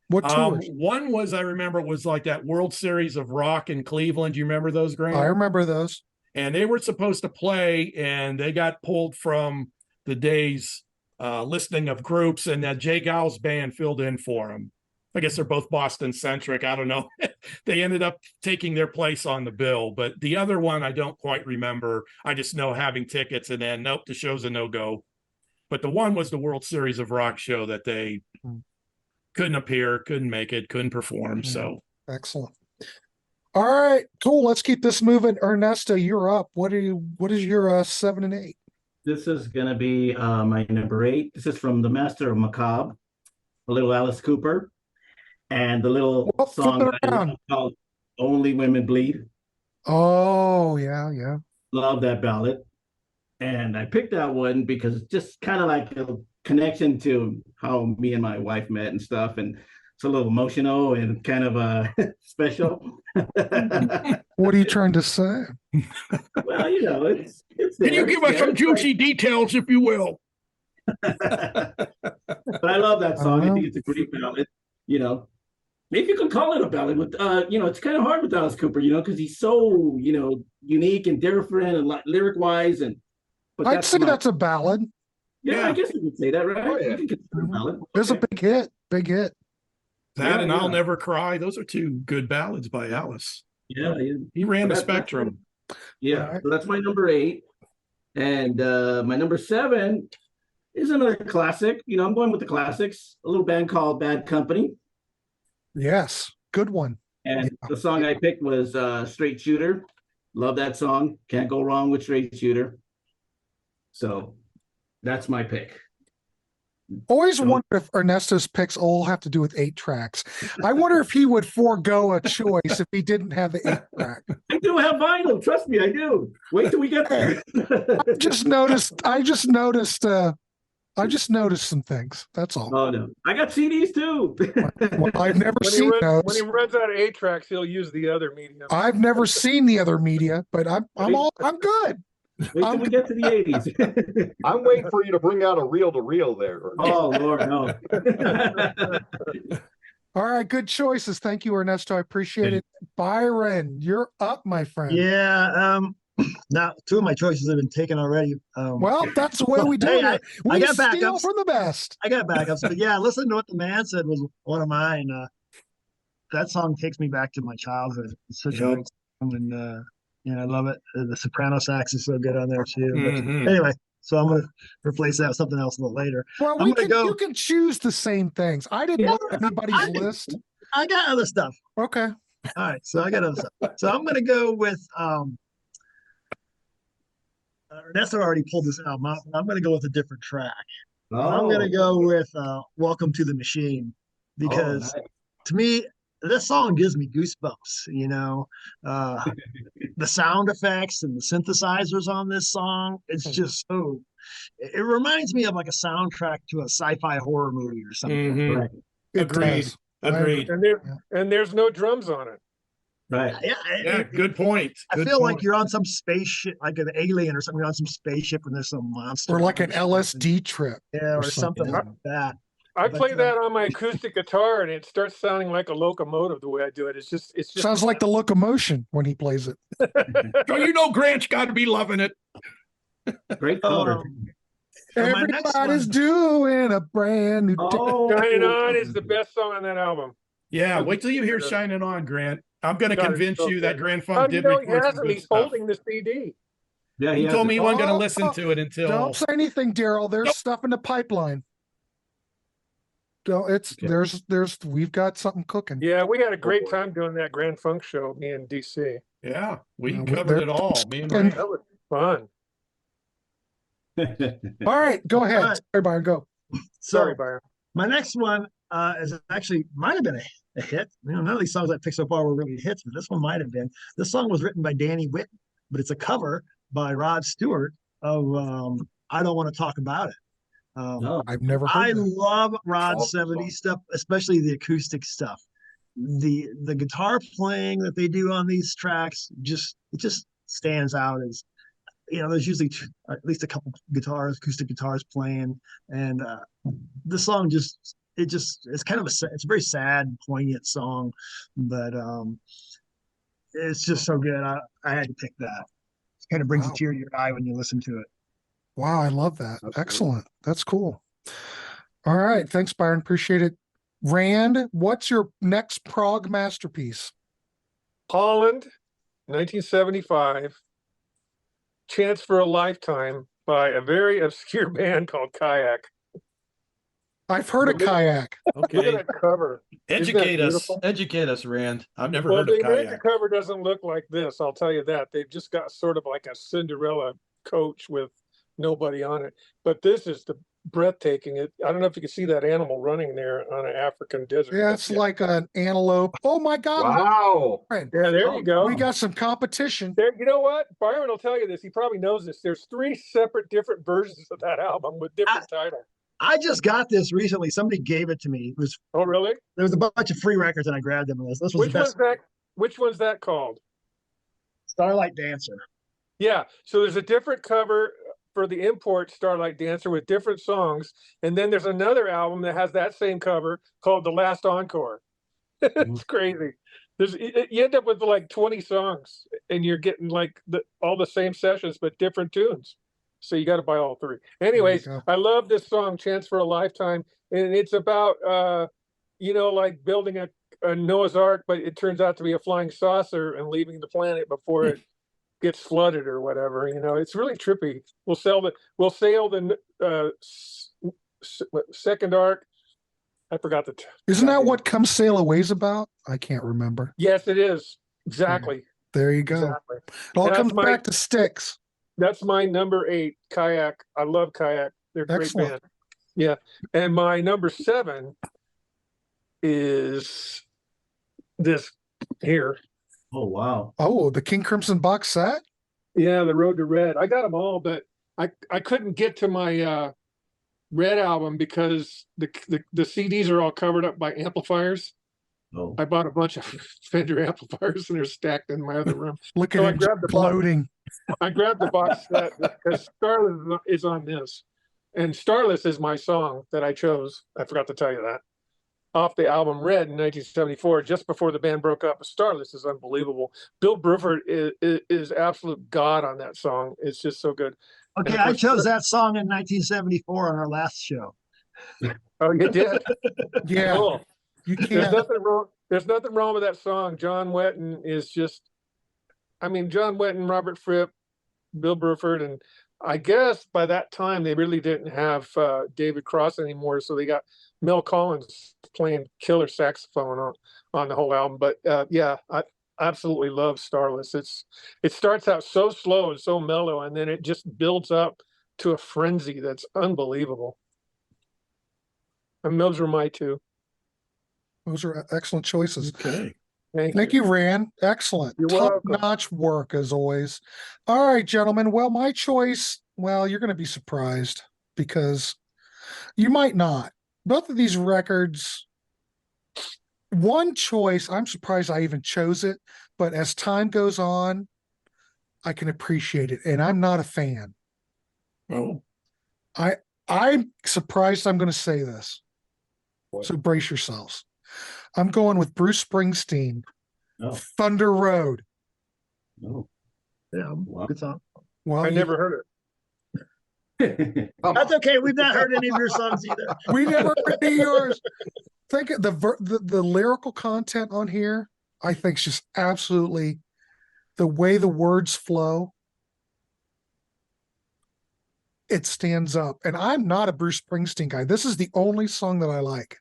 S1: What tours?
S3: one was, I remember, was like that World Series of Rock in Cleveland. Do you remember those, Grant?
S1: I remember those.
S3: And they were supposed to play, and they got pulled from the day's listing of groups, and that Jay Gow's band filled in for them. I guess they're both Boston centric. I don't know. They ended up taking their place on the bill, but the other one I don't quite remember. I just know having tickets and then nope, the show's a no-go. But the one was the World Series of Rock show that they couldn't appear, couldn't make it, couldn't perform. So
S1: Excellent. All right, cool. Let's keep this moving. Ernesto, you're up. What is your 7 and 8?
S5: This is gonna be my number 8. This is from the Master of Macabre, a little Alice Cooper, and the little
S1: Well, flip
S5: song
S1: it
S5: that I love
S1: around.
S5: called "Only Women Bleed."
S1: Oh, yeah.
S5: Love that ballad, and I picked that one because it's just kind of like a connection to how me and my wife met and stuff, and it's a little emotional and kind of special.
S1: What are you trying to say?
S5: Well, you know, it's
S3: can you
S5: there,
S3: give us
S5: it's
S3: some
S5: there.
S3: juicy details, if you will?
S5: But I love that song. I think it's a great ballad. You know, maybe you can call it a ballad. With you know, it's kind of hard with Alice Cooper, you know, because he's so unique and different and lyric wise. And but
S1: I'd say
S5: my-
S1: that's a ballad.
S5: yeah, I guess you could say that, right?
S4: Oh, yeah.
S5: You can consider it a ballad.
S1: It's a
S5: Okay.
S1: big hit. Big hit.
S3: That and
S5: Yeah.
S3: I'll Never Cry. Those are two good ballads by Alice.
S5: Yeah, yeah.
S3: He ran the
S5: That's-
S3: spectrum.
S5: Yeah,
S1: Alright.
S5: so that's my number 8. And my number 7 is another classic. You know, I'm going with the classics. A little band called Bad Company.
S1: Yes. Good one.
S5: And
S1: Yeah.
S5: the song I picked was Straight Shooter. Love that song. Can't go wrong with Straight Shooter. So that's my pick.
S1: Always
S5: So-
S1: wonder if Ernesto's picks all have to do with 8 tracks. I wonder if he would forego a choice if he didn't have the 8 track.
S5: I do have vinyl. Trust me, I do. Wait till we get there.
S1: I just noticed some things. That's all.
S5: Oh no, I got CDs too.
S1: Well, I've never
S6: When
S1: seen
S6: when
S1: those.
S6: he runs out of 8 tracks, he'll use the other medium.
S1: I've never seen the other media, but I'm good.
S5: Wait till we get to the 80s.
S4: I'm waiting for you to bring out a reel-to-reel there.
S5: Oh Lord, no.
S1: All right, good choices. Thank you, Ernesto. I appreciate it. Byron, you're up, my friend.
S7: Yeah. Now 2 of my choices have been taken already.
S1: Well, that's the way we do
S7: Hey,
S1: it. We
S7: got
S1: steal
S7: backups.
S1: from the best.
S7: I got backups, but yeah, listening to what the man said was one of mine. That song takes me back to my childhood. It's such a great song, and I love it. The soprano sax is so good on there too. But
S3: Mhm.
S7: anyway, so I'm gonna replace that with something else a little later.
S1: Well,
S7: I'm gonna go.
S1: you can choose the same things. I didn't
S7: Yeah,
S1: look at anybody's
S7: I did.
S1: list.
S7: I got other stuff.
S1: Okay.
S7: All right, so I got other stuff. So I'm gonna go with Ernesto already pulled this album out. I'm gonna go with a different track. I'm gonna go with "Welcome to the Machine" because to me, this song gives me goosebumps. You know, the sound effects and the synthesizers on this song. It's just so. It reminds me of like a soundtrack to a sci-fi horror movie or something.
S3: Mhm.
S5: Right.
S3: Agreed.
S1: does.
S3: Agreed.
S6: And there's no drums on it.
S5: Right.
S3: Yeah, good point.
S7: I
S3: Good
S7: feel like
S3: point.
S7: you're on some spaceship, like an alien or something. You're on some spaceship and there's some monster.
S1: Or like an LSD trip.
S7: Yeah, or
S1: or
S7: something
S1: something.
S7: like that.
S6: I
S7: But,
S6: play that on my acoustic guitar, and it starts sounding like a locomotive the way I do it. It's just
S1: Sounds like the locomotion when he plays it.
S3: So you know Grant's got to be loving it.
S5: Great cover.
S7: So my next
S1: Everybody's
S7: one-
S1: doing a brand new
S5: Oh,
S6: Shining On is the best song on that album.
S3: Yeah, wait till you hear "Shining On," Grant. I'm going to
S6: God, it's
S3: convince
S6: so
S3: you that
S6: good.
S3: Grand
S6: How
S3: Funk
S6: do you
S3: did
S6: know he
S3: record some
S6: hasn't?
S3: good
S6: He's
S3: stuff.
S6: holding the CD.
S5: Yeah,
S3: He told me he wasn't going to
S1: Oh,
S3: listen to it until.
S1: Don't say anything, Darryl. There's
S3: Nope.
S1: stuff in the pipeline. Don't,
S5: Okay.
S1: there's we've got something cooking.
S6: Yeah, we had a great
S4: boy.
S6: time doing that Grand Funk show, me and DC.
S3: Yeah, we
S1: Yeah,
S3: covered
S1: there-
S3: it all. Me and
S1: and-
S3: Ryan.
S6: That was fun.
S1: All right, go ahead.
S7: All right.
S1: Sorry, Byron, go.
S7: So
S6: Sorry, Byron.
S7: my next one is actually might have been a hit. You know, none of these songs I picked so far were really hits, but this one might have been. This song was written by Danny Whitten, but it's a cover by Rod Stewart of "I Don't Want to Talk About It."
S5: Oh,
S1: I've never
S7: I
S1: heard that.
S7: love Rod's
S4: Awesome
S7: 70s
S4: song.
S7: stuff, especially the acoustic stuff. The guitar playing that they do on these tracks it just stands out as there's usually at least a couple acoustic guitars playing, and the song it's kind of it's a very sad, poignant song, but it's just so good. I had to pick that. It kind of brings
S1: Wow.
S7: a tear to your eye when you listen to it.
S1: Wow, I love that.
S4: Absolutely.
S1: Excellent. That's cool. All right. Thanks, Byron. Appreciate it. Rand, what's your next prog masterpiece?
S6: Holland, 1975. Chance for a Lifetime by a very obscure band called Kayak.
S1: I've heard of
S6: Look at-
S1: kayak.
S6: Look
S3: Okay,
S6: at that cover. Isn't that beautiful?
S3: Educate us, Rand. I've never
S6: Well,
S3: heard
S6: the
S3: of
S6: American
S3: kayak.
S6: cover doesn't look like this. I'll tell you that. They've just got sort of like a Cinderella coach with nobody on it. But this is the breathtaking. I don't know if you can see that animal running there on an African desert.
S1: Yeah, it's like an antelope. Oh my God.
S4: Wow.
S1: Byron,
S6: Yeah, there you go.
S1: we got some competition.
S6: There, you know what? Byron will tell you this. He probably knows this. There's 3 separate different versions of that album with different titles.
S7: I just got this recently. Somebody gave it to me.
S6: Oh, really?
S7: There was a bunch of free records and I grabbed them. This was
S6: Which
S7: the
S6: one's
S7: best.
S6: that? Which one's that called?
S7: Starlight Dancer.
S6: Yeah. So there's a different cover for the import Starlight Dancer with different songs, and then there's another album that has that same cover called The Last Encore. It's crazy. You end up with like 20 songs, and you're getting like all the same sessions but different tunes. So you got to buy all 3. Anyways,
S1: go.
S6: I love this song, Chance for a Lifetime, and it's about like building a Noah's Ark, but it turns out to be a flying saucer and leaving the planet before it gets flooded or whatever. It's really trippy. We'll sail the second arc. I forgot the.
S1: Isn't that what Come Sail Away's about? I can't remember.
S6: Yes, it is. Exactly.
S1: There you go.
S6: Exactly.
S1: It all
S6: And
S1: comes
S6: that's my-
S1: back to Styx.
S6: That's my number 8, Kayak. I love Kayak. They're a great
S1: Excellent.
S6: band. Yeah. And my number 7 is this here.
S5: Oh, wow.
S1: Oh, the King Crimson box set?
S6: Yeah, the Road to Red. I got them all, but I couldn't get to my Red album because the CDs are all covered up by amplifiers.
S5: Oh.
S6: I bought a bunch of Fender amplifiers and they're stacked in my other room.
S1: Look
S6: So I
S1: at it
S6: grabbed the
S1: bloating.
S6: I grabbed the box set because Starless is on this. And Starless is my song that I chose. I forgot to tell you that. Off the album Red in 1974, just before the band broke up. Starless is unbelievable. Bill Bruford is absolute god on that song. It's just so good.
S7: Okay, I chose that song in 1974 on our last show.
S6: Oh, you did?
S1: Yeah,
S6: Cool.
S1: you
S6: There's
S1: can't.
S6: nothing wrong. There's nothing wrong with that song. John Wetton is just, I mean, John Wetton, Robert Fripp, Bill Bruford, and I guess by that time they really didn't have David Cross anymore, so they got Mel Collins playing killer saxophone on the whole album. But yeah, I absolutely love Starless. It starts out so slow and so mellow, and then it just builds up to a frenzy that's unbelievable. And those were my 2.
S1: Those are excellent choices.
S3: Okay.
S1: Thank you, Rand. Excellent.
S6: You're welcome.
S1: Top-notch work, as always. All right, gentlemen. Well, my choice, well, you're going to be surprised because you might not. Both of these records, one choice, I'm surprised I even chose it, but as time goes on, I can appreciate it, and I'm not a fan.
S3: Oh,
S1: I'm surprised I'm going to say this. So brace yourselves. I'm going with Bruce Springsteen,
S5: Oh.
S1: Thunder Road.
S5: Oh.
S7: Yeah,
S5: Wow.
S7: good song.
S1: Well,
S6: I never heard it.
S7: That's okay. We've not heard any of your songs either.
S1: we never heard any of yours. Think of the lyrical content on here. I think is just absolutely the way the words flow. It stands up, and I'm not a Bruce Springsteen guy. This is the only song that I like.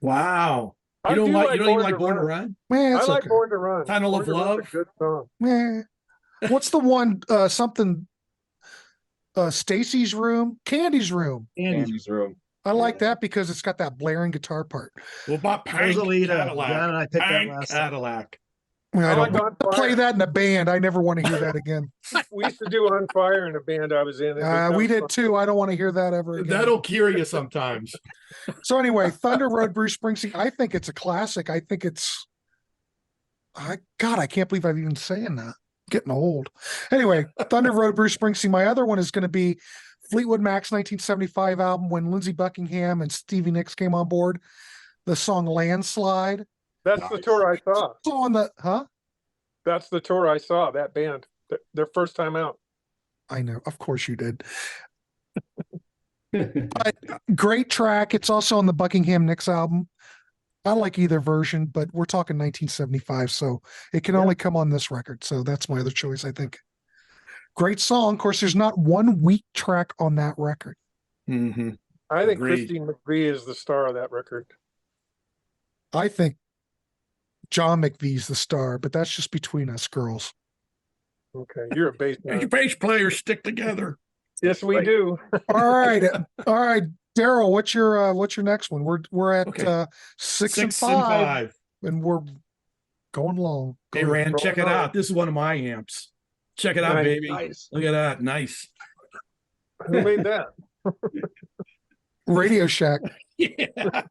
S3: wow.
S6: I
S3: You don't
S6: do
S3: like
S6: like
S3: you don't even
S6: Born
S3: like
S6: to
S3: Born to
S6: Run.
S3: Run?
S1: Man,
S6: I
S1: it's
S6: like
S1: okay.
S6: Born to Run.
S3: Tunnel of
S6: Born to Run's
S3: Love?
S6: a good song.
S1: Man. What's the one? Something. Stacy's Room, Candy's Room.
S4: Andy's room.
S1: I like that because it's got that blaring guitar part.
S3: What about Pank
S7: Rosalita.
S3: Cadillac?
S7: John and I picked that
S3: Pank
S7: last time.
S3: Cadillac.
S1: I
S6: like
S1: don't
S6: On Fire.
S1: play that in a band. I never want to hear that again.
S6: We used to do On Fire in a band I was in.
S1: We did too. I don't want to hear that ever again.
S3: That'll cure you sometimes.
S1: So anyway, Thunder Road, Bruce Springsteen. I think it's a classic. I think it's. God, I can't believe I'm even saying that. Getting old. Anyway, Thunder Road, Bruce Springsteen. My other one is going to be Fleetwood Mac's 1975 album when Lindsey Buckingham and Stevie Nicks came on board. The song Landslide.
S6: That's the tour I saw.
S1: So on the
S6: That's the tour I saw, that band. Their first time out.
S1: I know, of course you did. Great track. It's also on the Buckingham Nicks album. I like either version, but we're talking 1975, so it can only come on this record. So that's my other choice, I think. Great song. Of course, there's not one weak track on that record.
S3: Mm-hmm.
S6: I think
S3: Agreed.
S6: Christine McVie is the star of that record.
S1: I think John McVie's the star, but that's just between us girls.
S6: Okay, you're a bass
S3: Your
S6: man.
S3: bass players stick together.
S6: Yes, we do.
S1: All right. Darryl, what's your next one? We're at
S3: Okay.
S1: 6
S3: 6
S1: and 5, and we're going long.
S3: Hey, Rand, check it
S6: Going on.
S3: out. This is one of my amps. Check it out,
S6: Nice.
S3: baby.
S4: Nice.
S3: Look at that. Nice.
S6: Who made that?
S1: Radio Shack.
S3: Yeah.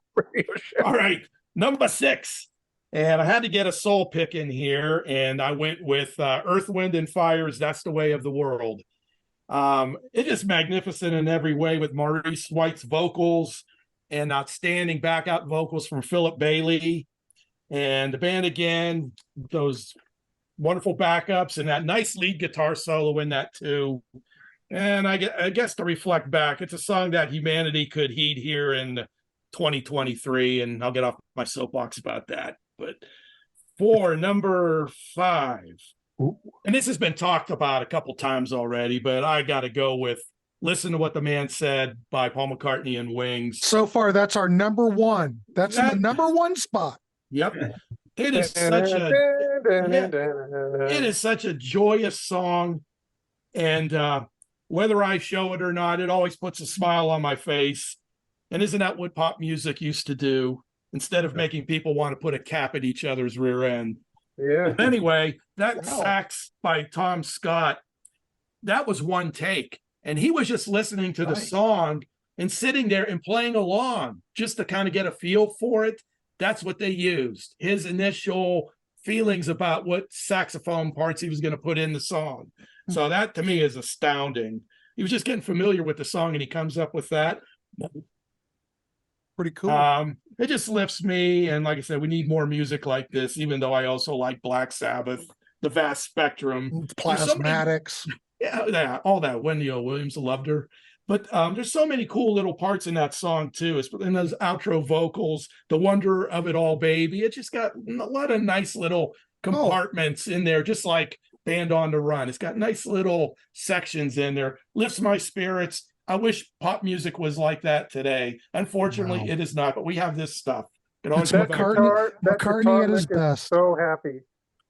S3: All right. Number 6. And I had to get a soul pick in here, and I went with Earth, Wind, and Fire's That's the Way of the World. It is magnificent in every way with Maurice White's vocals and outstanding backup vocals from Philip Bailey. And the band again, those wonderful backups and that nice lead guitar solo in that too. And I guess to reflect back, it's a song that humanity could heed here in 2023, and I'll get off my soapbox about that. But for number 5, and this has been talked about a couple times already, but I got to go with Listen to What the Man Said by Paul McCartney and Wings.
S1: So far, that's our number 1. That's in the number 1 spot.
S3: Yep. It is such a joyous song. And whether I show it or not, it always puts a smile on my face. And isn't that what pop music used to do? Instead of making people want to put a cap at each other's rear end.
S6: Yeah.
S3: Anyway, that
S1: Wow.
S3: sax by Tom Scott, that was one take. And he was just listening to the
S1: Nice.
S3: song and sitting there and playing along just to kind of get a feel for it. That's what they used. His initial feelings about what saxophone parts he was going to put in the song. So that to me is astounding. He was just getting familiar with the song and he comes up with that.
S1: Pretty cool.
S3: It just lifts me. And like I said, we need more music like this, even though I also like Black Sabbath, the vast spectrum. There's so many-
S1: Plasmatics.
S3: Yeah, all that. Wendy O. Williams loved her. But there's so many cool little parts in that song too. In those outro vocals, the wonder of it all, baby. It just got a lot of nice little compartments in there, just like Band on the Run. It's got nice little sections in there. Lifts my spirits. I wish pop music was like that today. Unfortunately,
S1: Wow.
S3: it is not. But we have this stuff. It always
S1: That
S3: goes back to-
S1: McCartney
S6: guitar
S1: at his
S6: lick is
S1: best.
S6: so happy.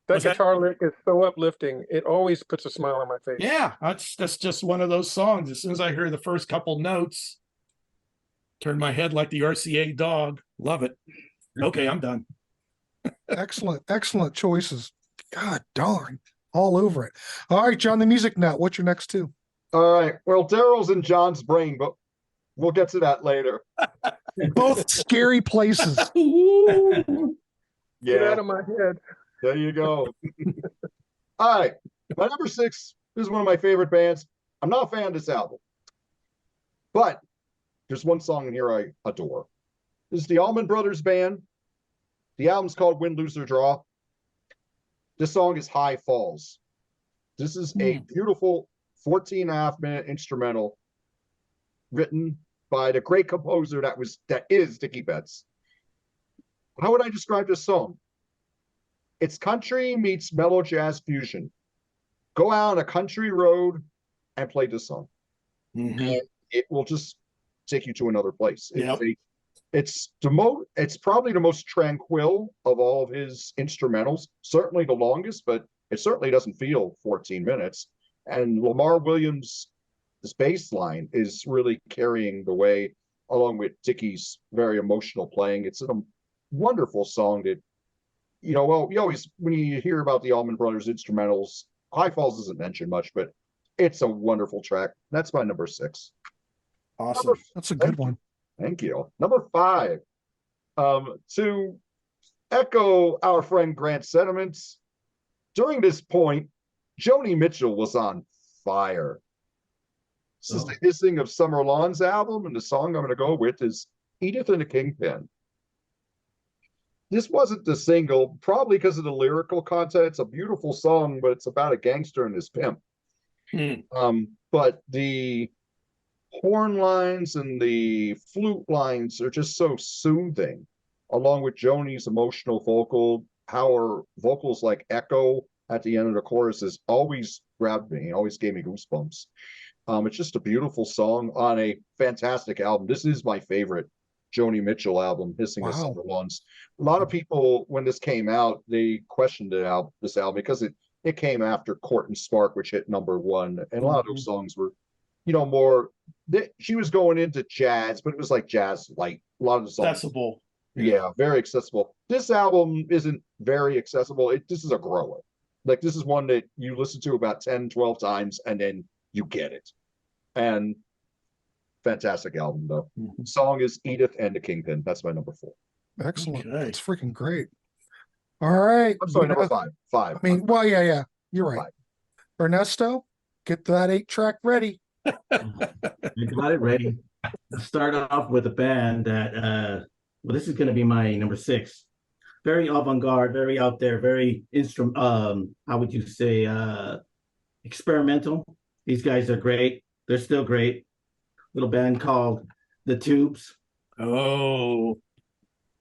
S6: That
S3: What's that?
S6: guitar lick is so uplifting. It always puts a smile on my face.
S3: Yeah, that's just one of those songs. As soon as I hear the first couple notes, turn my head like the RCA dog. Love it. Okay, I'm done.
S1: Excellent choices. God darn, all over it. All right, John, the music nut. What's your next two?
S4: All right. Well, Darryl's in John's brain, but we'll get to that later.
S1: Both scary places.
S6: Get
S4: Yeah,
S6: out of my head.
S4: there you go. All right. My number 6 is one of my favorite bands. I'm not a fan of this album, but there's one song in here I adore. This is the Allman Brothers Band. The album's called Win, Lose, or Draw. This song is High Falls. This is a beautiful 14.5-minute instrumental written by the great composer that is Dickie Betts. How would I describe this song? It's country meets mellow jazz fusion. Go out on a country road and play this song.
S3: Mhm.
S4: And it will just take you to another place.
S3: Yep.
S4: It's probably the most tranquil of all of his instrumentals. Certainly the longest, but it certainly doesn't feel 14 minutes. And Lamar Williams' bass line is really carrying the way, along with Dickie's very emotional playing. It's a wonderful song that, you always, when you hear about the Allman Brothers instrumentals, High Falls isn't mentioned much, but it's a wonderful track. That's my number 6.
S3: Awesome.
S1: That's a good one.
S4: Thank you. Number 5, to echo our friend Grant's sentiments, during this point, Joni Mitchell was on fire. This is the Hissing of Summer Lawns album, and the song I'm going to go with is Edith and the Kingpin. This wasn't the single, probably because of the lyrical content. It's a beautiful song, but it's about a gangster and his pimp. But the horn lines and the flute lines are just so soothing, along with Joni's emotional vocal. How her vocals like echo at the end of the chorus has always grabbed me, always gave me goosebumps. It's just a beautiful song on a fantastic album. This is my favorite Joni Mitchell album, Hissing of Summer Lawns. A lot of people, when this came out, they questioned this album because it came after Court and Spark, which hit number 1, and a lot of those songs were, more. She was going into jazz, but it was like jazz light. A lot of the songs,
S3: Accessible.
S4: yeah, very accessible. This album isn't very accessible. This is a grower. Like, this is one that you listen to about 10, 12 times, and then you get it. And fantastic album, though. Song is Edith and the Kingpin. That's my number 4.
S1: Excellent.
S3: Okay.
S1: That's freaking great. All right.
S4: I'm sorry, number
S1: We got-
S4: 5. 5.
S1: I mean, well, yeah. You're right.
S4: 5.
S1: Ernesto, get that 8-track ready.
S5: You got it ready. Let's start off with a band that, this is going to be my number 6. Very avant-garde, very out there, very how would you say, experimental. These guys are great. They're still great. Little band called The Tubes.
S3: Oh,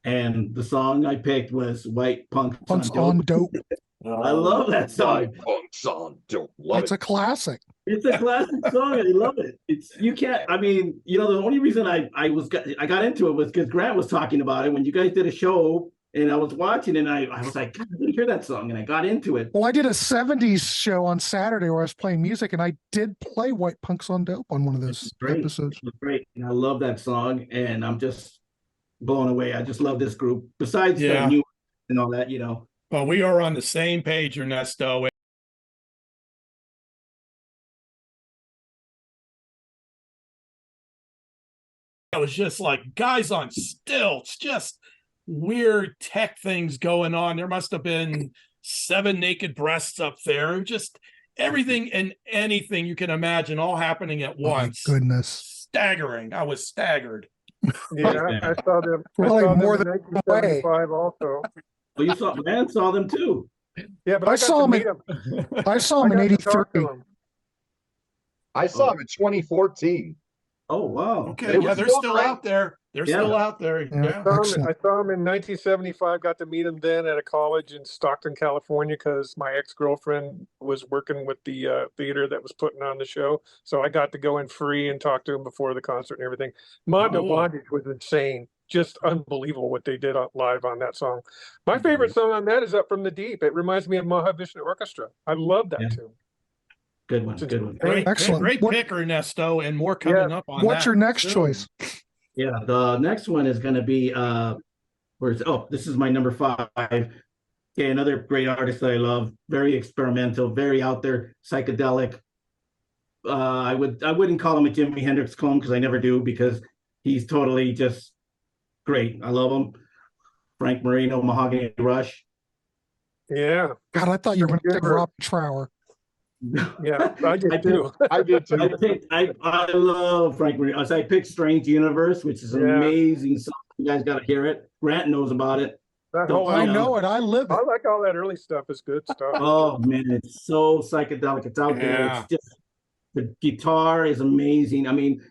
S5: And the song I picked was White Punks
S1: Punks
S5: on
S1: on
S5: Dope.
S1: dope.
S5: I love that song.
S4: Punks on dope. Love
S1: It's
S4: it.
S1: a classic.
S5: It's a classic song. I love it. The only reason I got into it was because Grant was talking about it when you guys did a show And I was watching and I was like, God, I didn't hear that song. And I got into it.
S1: Well, I did a 70s show on Saturday where I was playing music, and I did play White Punks on Dope on one of those episodes.
S5: It was great. And I love that song. And I'm just blown away. I just love this group. Besides the new and all that, you know.
S3: Well, we are on the same page, Ernesto. It was just like guys on stilts, just weird tech things going on. There must have been 7 naked breasts up there. Just everything and anything you can imagine all happening at once.
S1: Oh, goodness.
S3: Staggering. I was staggered.
S6: Yeah, I saw them.
S1: Probably
S6: I saw
S1: more
S6: them
S1: than
S6: in 1975 also.
S5: Oh, you saw, man, saw them too.
S6: Yeah, but
S1: I
S6: I
S1: saw
S6: got to
S1: him.
S6: meet them.
S1: I saw him in
S6: I got to talk to
S1: '83.
S6: them.
S4: I saw him in 2014.
S5: Oh, wow.
S3: Okay,
S4: They
S3: yeah,
S4: were
S3: they're
S4: still
S3: still
S4: great.
S3: out there. They're
S5: Yeah.
S3: still out there.
S1: Yeah.
S3: Yeah.
S1: Excellent.
S6: I saw him in 1975. Got to meet him then at a college in Stockton, California, because my ex-girlfriend was working with the theater that was putting on the show. So I got to go in free and talk to him before the concert and everything. Mondo
S3: Cool.
S6: Bondage was insane. Just unbelievable what they did live on that song. My favorite song on that is Up From the Deep. It reminds me of Mahavishnu Orchestra. I love that tune.
S5: Good one. Good one.
S1: Excellent.
S3: Great
S1: What-
S3: pick, Ernesto, and more coming up on
S1: What's
S3: that
S1: your next
S3: soon.
S1: choice?
S5: Yeah, the next one is going to be this is my number 5. Okay, another great artist that I love. Very experimental, very out there, psychedelic. I wouldn't call him a Jimi Hendrix clone because I never do, because he's totally just great. I love him. Frank Marino, Mahogany Rush.
S6: Yeah,
S1: God, I thought you were going to take
S6: Giver.
S1: Rob Trower.
S6: yeah, I did too.
S4: I did too.
S5: I love Frank Marino. So I picked Strange Universe, which is an
S6: Yeah.
S5: amazing song. You guys got to hear it. Grant knows about it.
S6: That
S5: Oh,
S6: whole
S1: I
S5: yeah.
S1: know it. I live
S6: I
S1: it.
S6: like all that early stuff. Is good stuff.
S5: Oh man, it's so psychedelic. It's out there.
S3: Yeah.
S5: It's just the guitar is amazing. I mean,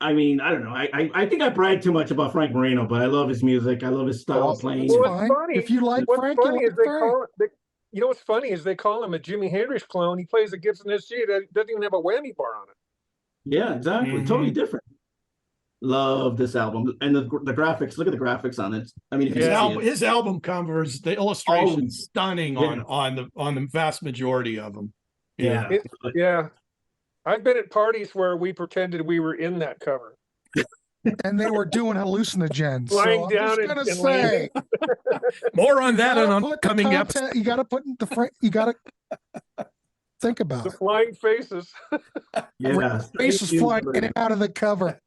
S5: I don't know. I think I brag too much about Frank Marino, but I love his music. I love his style of playing.
S1: It's
S6: Well,
S1: fine.
S6: funny.
S1: If you like
S6: What's
S1: Frank, you
S6: funny
S1: like
S6: is they
S1: Frank.
S6: call it. You know what's funny is they call him a Jimi Hendrix clone. He plays a Gibson SG that doesn't even have a whammy bar on it.
S5: Yeah, exactly.
S3: Mhm.
S5: Totally different. Love this album and the graphics. Look at the graphics on it. I mean, if you
S3: His,
S5: see
S3: album,
S5: it.
S3: his album covers, the illustrations
S5: Oh,
S3: stunning
S5: yeah.
S3: on the vast majority of them.
S5: Yeah.
S6: Yeah, I've been at parties where we pretended we were in that cover.
S1: And they were doing hallucinogens. So
S6: Lying
S1: I'm
S6: down
S1: just
S6: and-
S1: gonna
S6: and
S1: say,
S3: More on that in
S1: gotta
S3: an
S1: put the
S3: upcoming
S1: content-
S3: episode.
S1: You got to put the Frank. You got to think about
S6: The
S1: it.
S6: flying faces.
S5: Yeah.
S1: Faces flying in and out of the cover.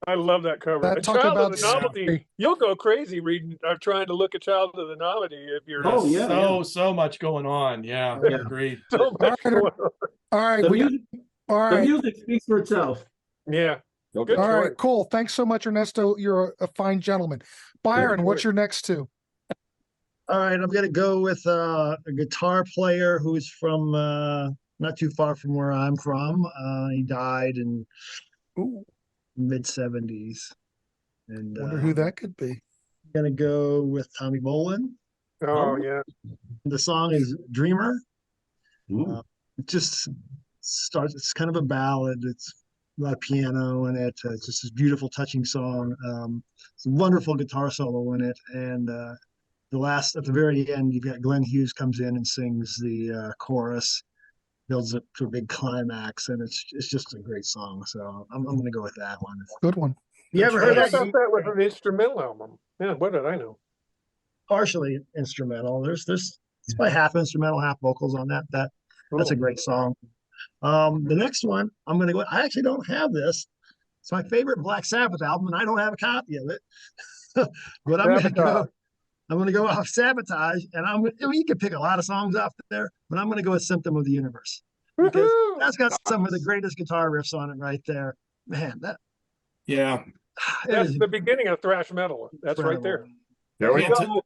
S6: I love that cover.
S1: That
S6: And
S1: talk
S6: Child
S1: about
S6: of the Novelty.
S1: scenery.
S6: You'll go crazy reading. Trying to look at Child of the Novelty if you're.
S5: Oh, yeah.
S3: So much going on. Yeah,
S5: Yeah.
S3: agreed.
S6: So much
S1: All right,
S6: going on.
S1: All right,
S5: The
S1: we got,
S5: music,
S1: all
S5: the
S1: right,
S5: music speaks for itself.
S6: Yeah. Good
S1: all right,
S6: choice.
S1: cool. Thanks so much, Ernesto. You're a fine gentleman. Byron, what's your next two?
S7: All right, I'm gonna go with a guitar player who's from not too far from where I'm from. He died in mid '70s, and
S1: Wonder who that could be.
S7: I'm gonna go with Tommy Bolin.
S6: Oh yeah.
S7: The song is "Dreamer."
S5: Ooh.
S7: It just starts. It's kind of a ballad. It's a lot of piano in it. It's just this beautiful, touching song. It's a wonderful guitar solo in it, and at the very end, you've got Glenn Hughes comes in and sings the chorus, builds up to a big climax, and it's just a great song. So I'm going to go with that one.
S1: Good one.
S7: You ever heard
S6: I
S7: that?
S6: thought that was an instrumental album. Yeah. What did I know?
S7: Partially instrumental. There's it's probably half instrumental, half vocals on that. That's a great song. The next one I'm going to go. I actually don't have this. It's my favorite Black Sabbath album, and I don't have a copy of it. But I'm going to go.
S6: Sabotage.
S7: I'm going to go off Sabotage, and I mean, you can pick a lot of songs off there, but I'm going to go with Symptom of the Universe because
S6: Woohoo!
S7: that's got some of the greatest guitar riffs on it right there. Man, that
S3: Yeah.
S7: it
S6: That's
S7: is
S6: the beginning of thrash metal. That's right there.
S4: There we
S3: Yeah,
S4: go.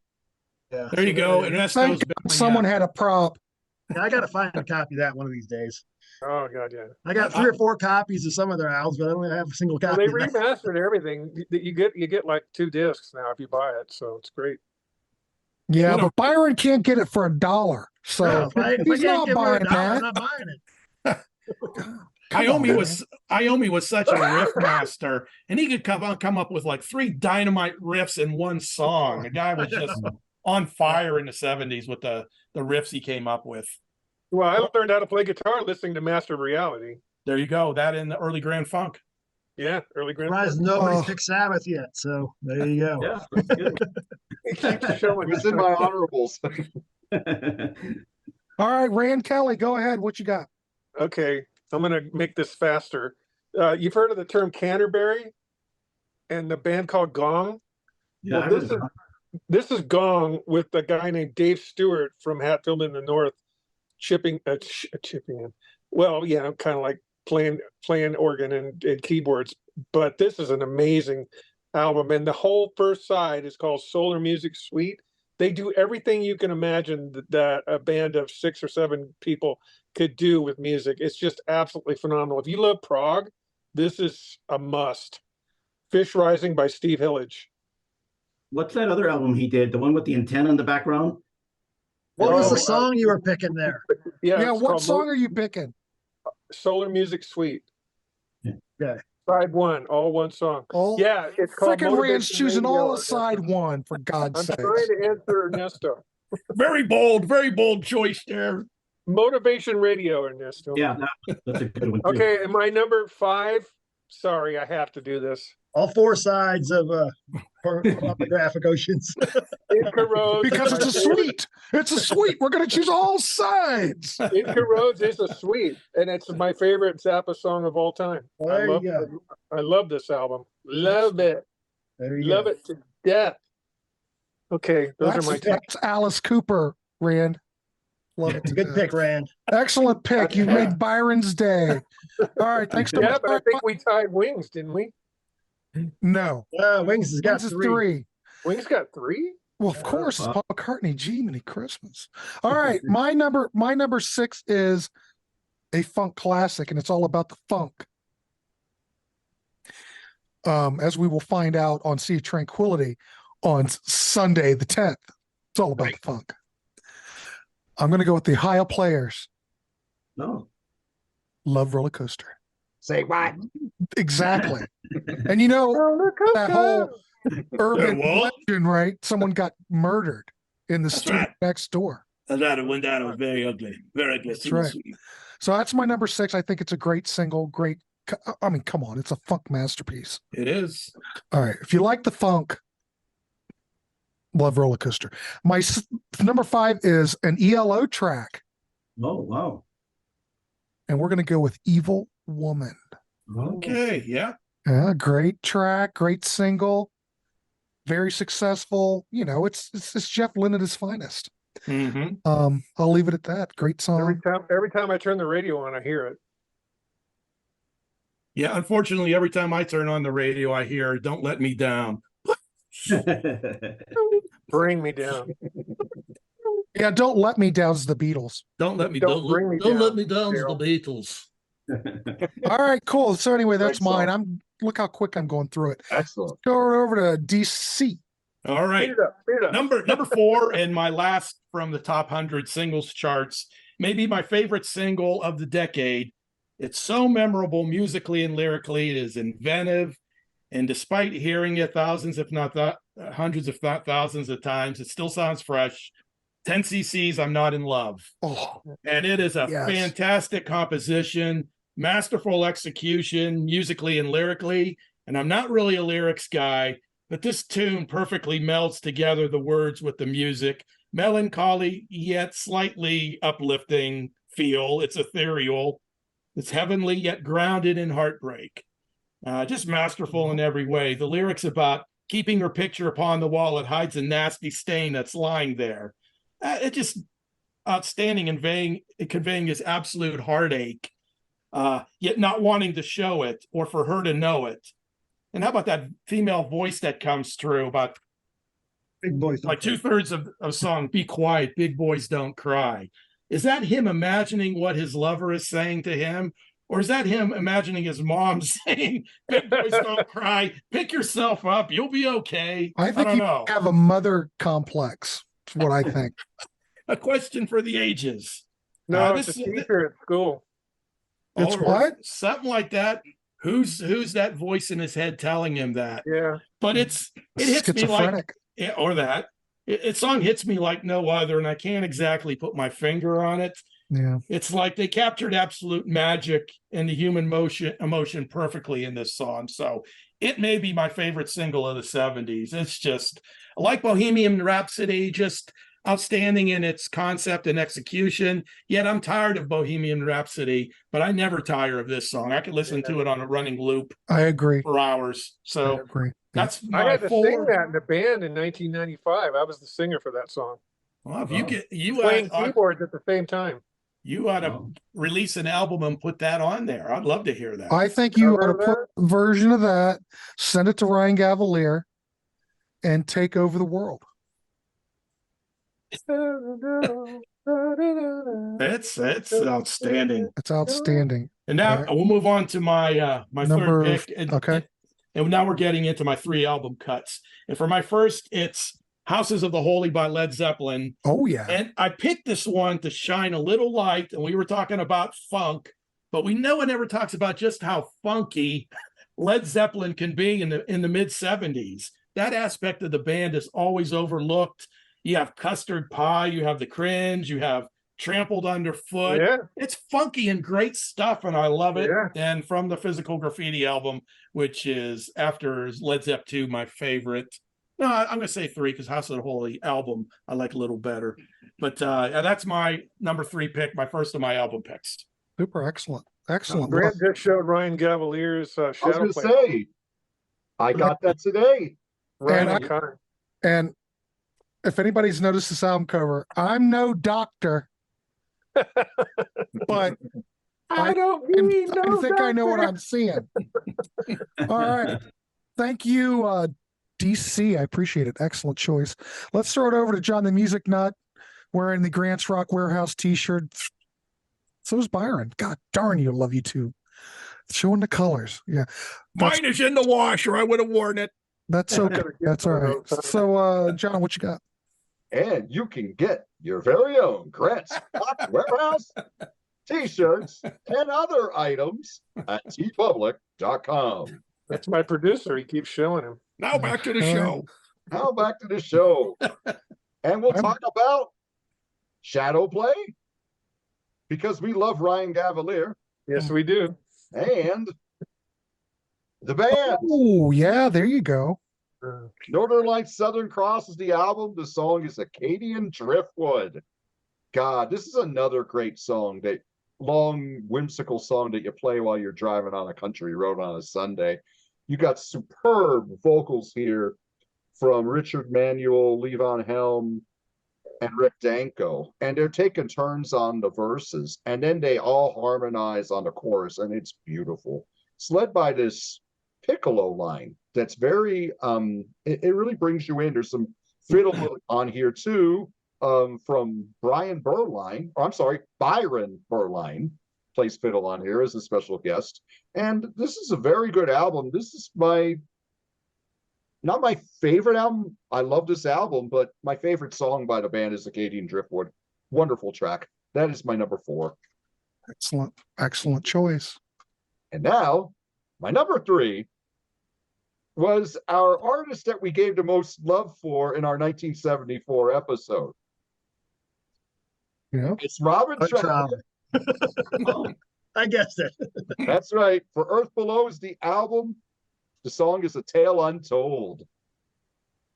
S7: Yeah.
S3: There you go. Ernesto's
S1: Thank God someone had a prop.
S7: Yeah, I got to find a copy of that one of these days.
S6: Oh god, yeah.
S7: I got 3 or 4 copies of some of their albums, but I don't have a single
S6: Well,
S7: copy.
S6: they
S7: of that.
S6: remastered everything. You get like 2 discs now if you buy it, so it's great.
S1: Yeah,
S3: You know-
S1: but Byron can't get it for $1. So
S7: If I
S1: he's
S7: can't
S1: not
S7: give her a
S1: buying
S7: dollar, I'm
S1: that.
S7: not buying it.
S3: Iommi was such a riff master, and he could come up with like 3 dynamite riffs in one song. The guy was just on fire in the 70s with the riffs he came up with.
S6: Well, I learned how to play guitar listening to Master of Reality.
S3: There you go. That in the early Grand Funk.
S6: Yeah, early Grand
S7: Surprised
S6: Funk.
S7: nobody's picked Sabbath yet, so there you go.
S5: Yeah, that's good.
S6: It keeps showing.
S4: It's in my honorables.
S1: All right, Rand Kelly, go ahead. What you got?
S6: Okay, I'm going to make this faster. You've heard of the term Canterbury and the band called Gong?
S5: Yeah,
S6: Well, this is Gong with a guy named Dave Stewart from Hatfield in the North chipping in. Well, yeah, kind of like playing organ and keyboards. But this is an amazing album, and the whole first side is called Solar Music Suite. They do everything you can imagine that a band of 6 or 7 people could do with music. It's just absolutely phenomenal. If you love prog, this is a must. Fish Rising by Steve Hillage.
S5: What's that other album he did? The one with the antenna in the background?
S7: What was the song you were picking there?
S1: Yeah,
S6: it's
S1: what
S6: called
S1: song are you picking?
S6: Solar Music Suite.
S7: Okay.
S6: Side 1, all one song.
S1: Oh,
S6: Yeah, it's called
S1: freaking Rand's
S6: Motivation
S1: choosing
S6: Radio,
S1: all
S6: Ernesto.
S1: aside one, for God's
S6: I'm
S1: sake.
S6: trying to answer Ernesto.
S3: Very bold choice there.
S6: Motivation Radio, Ernesto.
S5: Yeah, that's a good one too.
S6: Okay, and my number 5. Sorry, I have to do this.
S7: All 4 sides of pornographic oceans.
S6: It corrodes.
S1: Because it's a suite. It's a suite. We're going to choose all sides.
S6: It corrodes is a suite, and it's my favorite Zappa song of all time.
S7: There you go.
S6: I love this album. Love it.
S7: There you
S6: Love
S7: go.
S6: it to death. Okay, those
S1: That's,
S6: are my 10.
S1: that's Alice Cooper, Rand. Love it. to
S7: Good
S1: death.
S7: pick, Rand.
S1: Excellent pick. You made Byron's day. All right. Thanks so
S6: Yeah,
S1: much.
S6: but I think we tied Wings, didn't we?
S1: No.
S7: Wings has got
S1: This is
S7: 3.
S1: 3.
S6: Wings got 3?
S1: Well, of course, it's
S5: wow.
S1: Paul McCartney, Jiminy Christmas. All right, my number 6 is a funk classic, and it's all about the funk. As we will find out on Sea of Tranquility on Sunday the 10th. It's all about the funk. I'm going to go with the Ohio Players.
S5: No.
S1: Love Roller Coaster.
S4: Say what?
S1: Exactly. And you know, that whole urban legend, right? Someone got murdered in the street
S3: right.
S1: next door.
S3: That went down. It was very ugly. Very ugly.
S1: That's right. So that's my number 6. I think it's a great single, I mean, come on, it's a funk masterpiece.
S3: It is.
S1: All right. If you like the funk, love Roller Coaster. My number 5 is an ELO track,
S5: Oh, wow.
S1: and we're going to go with Evil Woman.
S3: Okay. Yeah.
S1: Yeah, great track, great single, very successful. You know, it's Jeff Lynne at his finest.
S3: Mm-hmm.
S1: I'll leave it at that. Great song.
S6: Every time I turn the radio on, I hear it.
S3: Yeah. Unfortunately, every time I turn on the radio, I hear "Don't Let Me Down."
S6: Bring me down.
S1: Yeah, Don't Let Me Down's the Beatles.
S3: Don't let me.
S6: Don't bring me
S3: Don't
S6: down,
S3: let me down. The
S6: Darryl.
S3: Beatles.
S1: All right, cool. So anyway, that's
S4: Great song.
S1: mine. Look how quick I'm going through it.
S4: Excellent.
S1: Go over to DC.
S3: All right.
S6: Beat it up.
S3: Number 4 and my last from the top 100 singles charts, maybe my favorite single of the decade. It's so memorable musically and lyrically. It is inventive, and despite hearing it thousands, if not hundreds, if not thousands of times, it still sounds fresh. 10 cc's I'm Not in Love.
S1: Oh,
S3: And it is a
S1: Yes.
S3: fantastic composition, masterful execution musically and lyrically. And I'm not really a lyrics guy, but this tune perfectly melds together the words with the music. Melancholy, yet slightly uplifting feel. It's ethereal. It's heavenly, yet grounded in heartbreak. Just masterful in every way. The lyrics about keeping her picture upon the wall, it hides a nasty stain that's lying there. It just outstanding in conveying his absolute heartache, yet not wanting to show it or for her to know it. And how about that female voice that comes through about
S7: Big boys.
S3: like 2/3 of song, Be Quiet, Big Boys Don't Cry. Is that him imagining what his lover is saying to him? Or is that him imagining his mom saying, Big Boys Don't Cry, pick yourself up, you'll be okay?
S1: I think
S3: don't
S1: you
S3: know.
S1: have a mother complex. That's what I think.
S3: A question for the ages.
S6: No,
S3: This
S6: it's a
S3: is-
S6: teacher at school.
S1: It's
S3: or
S1: what?
S3: something like that. Who's that voice in his head telling him that?
S6: Yeah.
S3: But it hits me like,
S1: Schizophrenic.
S3: yeah, or that. It song hits me like no other, and I can't exactly put my finger on it.
S1: Yeah.
S3: It's like they captured absolute magic and the human emotion perfectly in this song. So it may be my favorite single of the 70s. It's just like Bohemian Rhapsody, just outstanding in its concept and execution. Yet I'm tired of Bohemian Rhapsody, but I never tire of this song. I could listen to it on a running loop
S1: I agree.
S3: for hours.
S1: I
S3: So
S1: agree.
S3: that's
S6: I
S3: my
S6: had to sing that in the band in 1995. I was the singer for that song.
S3: Well, if you
S6: Playing
S3: ought
S6: keyboards at the same time.
S3: to release an album and put that on there. I'd love to hear that.
S1: I think you ought to
S6: Cover
S1: put a version of that, send it to Ryan Gavalier, and take over the world.
S3: It's outstanding.
S1: It's outstanding.
S3: And now
S1: All right.
S3: we'll move on to my my
S1: Number-
S3: third pick.
S1: okay.
S3: And now we're getting into my 3 album cuts. And for my first, it's Houses of the Holy by Led Zeppelin.
S1: Oh yeah.
S3: And I picked this one to shine a little light. And we were talking about funk, but no one ever talks about just how funky Led Zeppelin can be in the mid 70s. That aspect of the band is always overlooked. You have Custard Pie, you have The Cringe, you have Trampled Underfoot.
S6: Yeah.
S3: It's funky and great stuff, and I love it.
S6: Yeah.
S3: And from the Physical Graffiti album, which is after Led Zepp 2, my favorite. No, I'm going to say 3 because House of the Holy album I like a little better. But that's my number 3 pick, my first of my album picks.
S1: Super excellent. Excellent.
S6: Grant just showed Ryan Gavalier's
S4: I was
S6: shadow
S4: going to
S6: play.
S4: say, I got that today.
S6: Ryan
S1: And
S6: and Connor.
S1: And if anybody's noticed this album cover, I'm no doctor, but
S6: I don't need
S1: I
S6: no
S1: think I know what
S6: doctor.
S1: I'm seeing. All right. Thank you, DC. I appreciate it. Excellent choice. Let's throw it over to John the Music Nut wearing the Grants Rock Warehouse t-shirt. So is Byron. God darn you. Love you too. Showing the colors. Yeah. That's,
S3: Mine is in the wash, or I would have worn it.
S1: that's okay. That's all right. So, John, what you got?
S4: And you can get your very own Grant's Rock Warehouse t-shirts and other items at tpublic.com.
S6: That's my producer. He keeps showing him.
S3: Now back to the show.
S4: Now back to the show. And we'll talk about shadow play because we love Ryan Gavalier
S6: Yes, we do.
S4: and the band.
S1: Oh, yeah. There you go.
S4: Northern Lights Southern Cross is the album. The song is Acadian Driftwood. God, this is another great song, that long, whimsical song that you play while you're driving on a country road on a Sunday. You got superb vocals here from Richard Manuel, Levon Helm, and Rick Danko. And they're taking turns on the verses, and then they all harmonize on the chorus, and it's beautiful. It's led by this piccolo line that's very it really brings you in. There's some fiddle on here too, from Byron Berline plays fiddle on here as a special guest. And this is a very good album. This is not my favorite album. I love this album, but my favorite song by the band is Acadian Driftwood. Wonderful track. That is my number 4.
S1: Excellent choice.
S4: And now my number 3 was our artist that we gave the most love for in our 1974 episode.
S1: Yeah.
S4: It's Robin Trout.
S7: I guessed it.
S4: That's right. For Earth Below is the album. The song is A Tale Untold.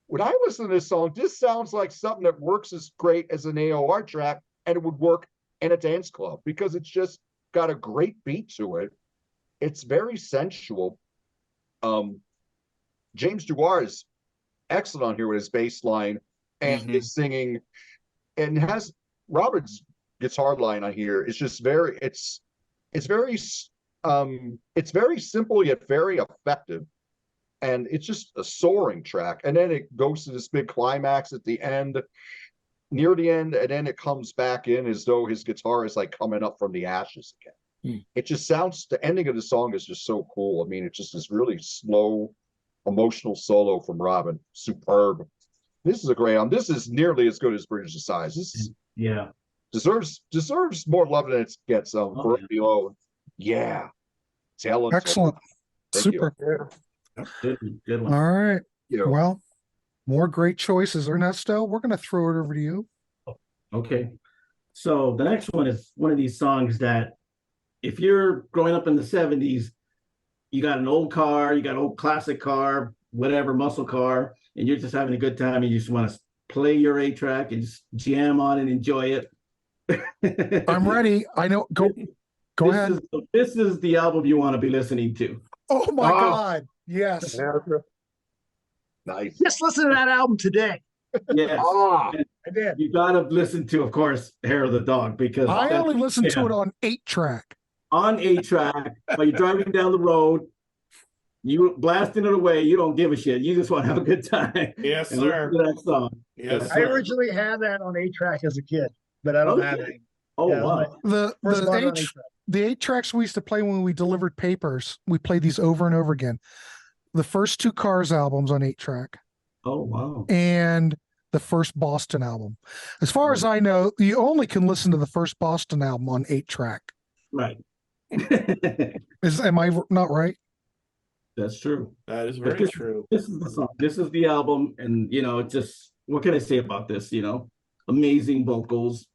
S4: When I listen to this song, this sounds like something that works as great as an AOR track, and it would work in a dance club because it's just got a great beat to it. It's very sensual. James Duar is excellent on here with his bass line and his singing, and has Robert's guitar line on here. It's just it's very simple yet very effective, and it's just a soaring track. And then it goes to this big climax at the end, near the end, and then it comes back in as though his guitar is like coming up from the ashes again. It just sounds, the ending of the song is just so cool. I mean, it's just this really slow, emotional solo from Robin. Superb. This is a great album. This is nearly as good as Bridge of Sighs. This is, deserves more love than it gets. For Below. Yeah. Talent.
S1: Excellent.
S4: Thank
S1: Super.
S6: Yeah.
S5: Good one.
S1: All right.
S4: you.
S1: Well, more great choices. Ernesto, we're going to throw it over to you.
S5: Okay. So the next one is one of these songs that if you're growing up in the 70s, you got an old car, you got an old classic car, whatever, muscle car, and you're just having a good time and you just want to play your 8-track and just jam on and enjoy it.
S1: I'm ready. I know. Go ahead.
S5: This is the album you want to be listening to.
S1: Oh my
S4: Oh.
S1: God. Yes.
S4: Nice.
S7: Just listen to that album today.
S5: Yes.
S4: Ah,
S7: I did.
S5: You gotta listen to, of course, Hair of the Dog, because
S1: I
S5: that's-
S1: only listened to
S5: yeah.
S1: it on 8-track.
S5: on 8-track, while you're driving down the road, you blasting it away, you don't give a shit. You just want to have a good time.
S3: Yes,
S5: And
S3: sir.
S5: listen to that song.
S3: Yes,
S5: Yes,
S7: I
S3: sir.
S7: originally had that on 8-track as a kid, but I don't have
S5: Okay.
S7: it.
S5: Oh,
S7: Yeah,
S5: wow.
S1: The
S7: First one on 8-track.
S1: the 8-tracks we used to play when we delivered papers. We played these over and over again. The first 2 Cars albums on 8-track
S5: Oh, wow.
S1: and the first Boston album. As far as I know, you only can listen to the first Boston album on 8-track.
S5: Right.
S1: Am I not right?
S5: That's true.
S3: That is
S5: But
S3: very true.
S5: This is the song. This is the album. And, it's just, what can I say about this? Amazing vocals.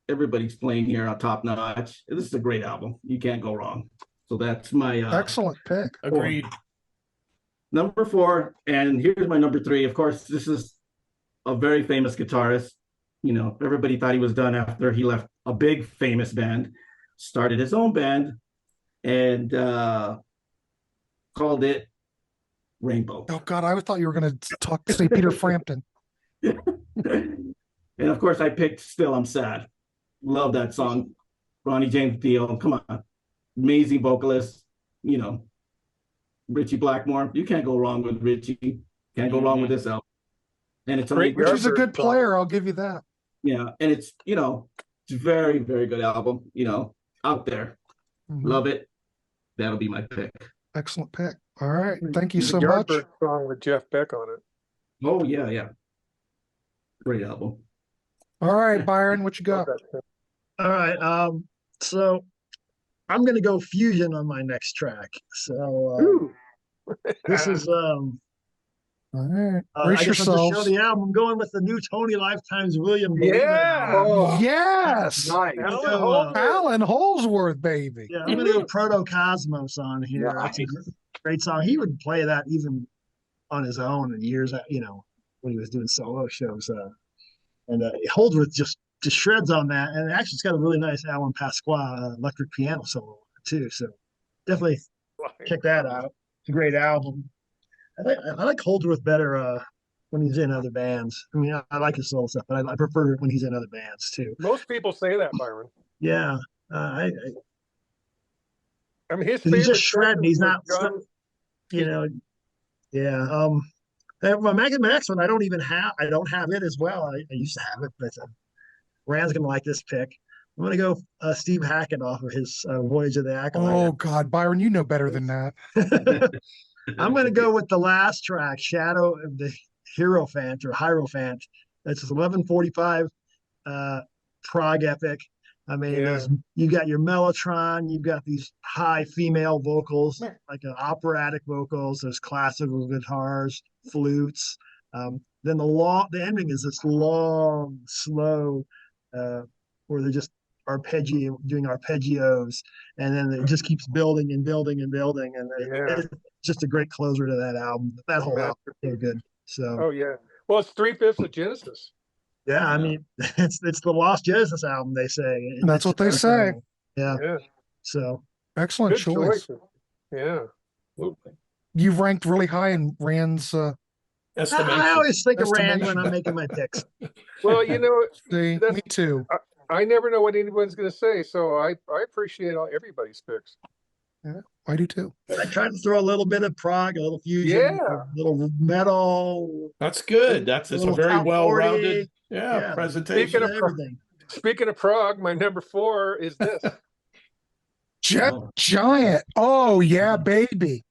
S5: Everybody's playing here on top notch. This is a great album. You can't go wrong. So that's my
S1: Excellent pick.
S3: Agreed.
S5: number 4. And here's my number 3. Of course, this is a very famous guitarist. Everybody thought he was done after he left a big famous band, started his own band, and called it Rainbow.
S1: Oh God, I thought you were going to say Peter Frampton.
S5: And of course, I picked Still I'm Sad. Love that song. Ronnie James Dio. Come on. Amazing vocalist. Richie Blackmore. You can't go wrong with Richie. Can't go wrong with this album. And it's
S6: Great
S1: Which is a good
S6: song.
S1: player, I'll give you that.
S5: Yeah, and it's it's a very, very good album, out there.
S1: Mhm.
S5: Love it. That'll be my pick.
S1: Excellent pick. All right. Thank you
S6: The
S1: so much.
S6: Yardbird song with Jeff Beck on it.
S5: Oh yeah. Great album.
S1: All right, Byron, what you got?
S7: All right. So I'm gonna go fusion on my next track. So this is
S1: All right.
S7: I
S1: Brace
S7: guess I'll just show
S1: yourselves.
S7: the album. I'm going with the new Tony Lifetime's William Believer
S6: Yeah.
S7: album.
S4: oh,
S1: Yes.
S4: nice.
S7: I'm gonna
S6: Alan
S7: go,
S6: Holdsworth.
S1: Alan Holdsworth, baby.
S7: Yeah, I'm gonna go Protocosmos on here.
S4: Nice.
S7: That's a great song. He would play that even on his own in years, when he was doing solo shows. And Holdsworth just shreds on that. And actually, it's got a really nice Alan Pasqua electric piano solo too. So definitely check that out. It's a great album. I like Holdsworth better when he's in other bands. I mean, I like his solo stuff, but I prefer it when he's in other bands too.
S6: Most people say that, Byron.
S7: Yeah,
S6: I mean, his
S7: he's
S6: favorite
S7: just shredding. He's not,
S6: John,
S7: yeah. My next one, I don't have it as well. I used to have it, but Rand's gonna like this pick. I'm gonna go Steve Hackett off of his Voyage of the Acolyte.
S1: Oh God, Byron, you know better than that.
S7: I'm going to go with the last track, Shadow of the Hierophant or Hierophant. That's 11:45 prog epic. I mean, you got your mellotron, you've got these high female vocals, like operatic vocals. There's classical guitars, flutes. Then the ending is this long, slow, where they're just doing arpeggios, and then it just keeps building and building and building, and it's just a great closer to that album. That whole album is so good. So,
S6: oh yeah, well, it's 3/5 of Genesis.
S7: yeah, I mean, it's the Lost Genesis album, they say.
S1: That's what they say.
S7: Yeah.
S6: Yeah,
S7: So
S1: Excellent
S6: good
S1: choice.
S6: choice. Yeah,
S1: You've ranked really high in Rand's
S3: Estimation.
S7: I always think of Rand
S1: Estimation.
S7: when I'm making my picks.
S6: well,
S1: see,
S6: That's-
S1: me too.
S6: I never know what anyone's going to say, so I appreciate everybody's picks.
S1: I do too.
S7: I tried to throw a little bit of prog, a little fusion,
S6: Yeah.
S7: a little metal,
S3: That's good. It's a
S7: little
S3: very
S7: top 40.
S3: well-rounded
S7: Yeah.
S3: presentation.
S6: Speaking of
S7: everything.
S6: Speaking of Prague, my number 4 is this.
S1: Jet Giant. Oh yeah, baby.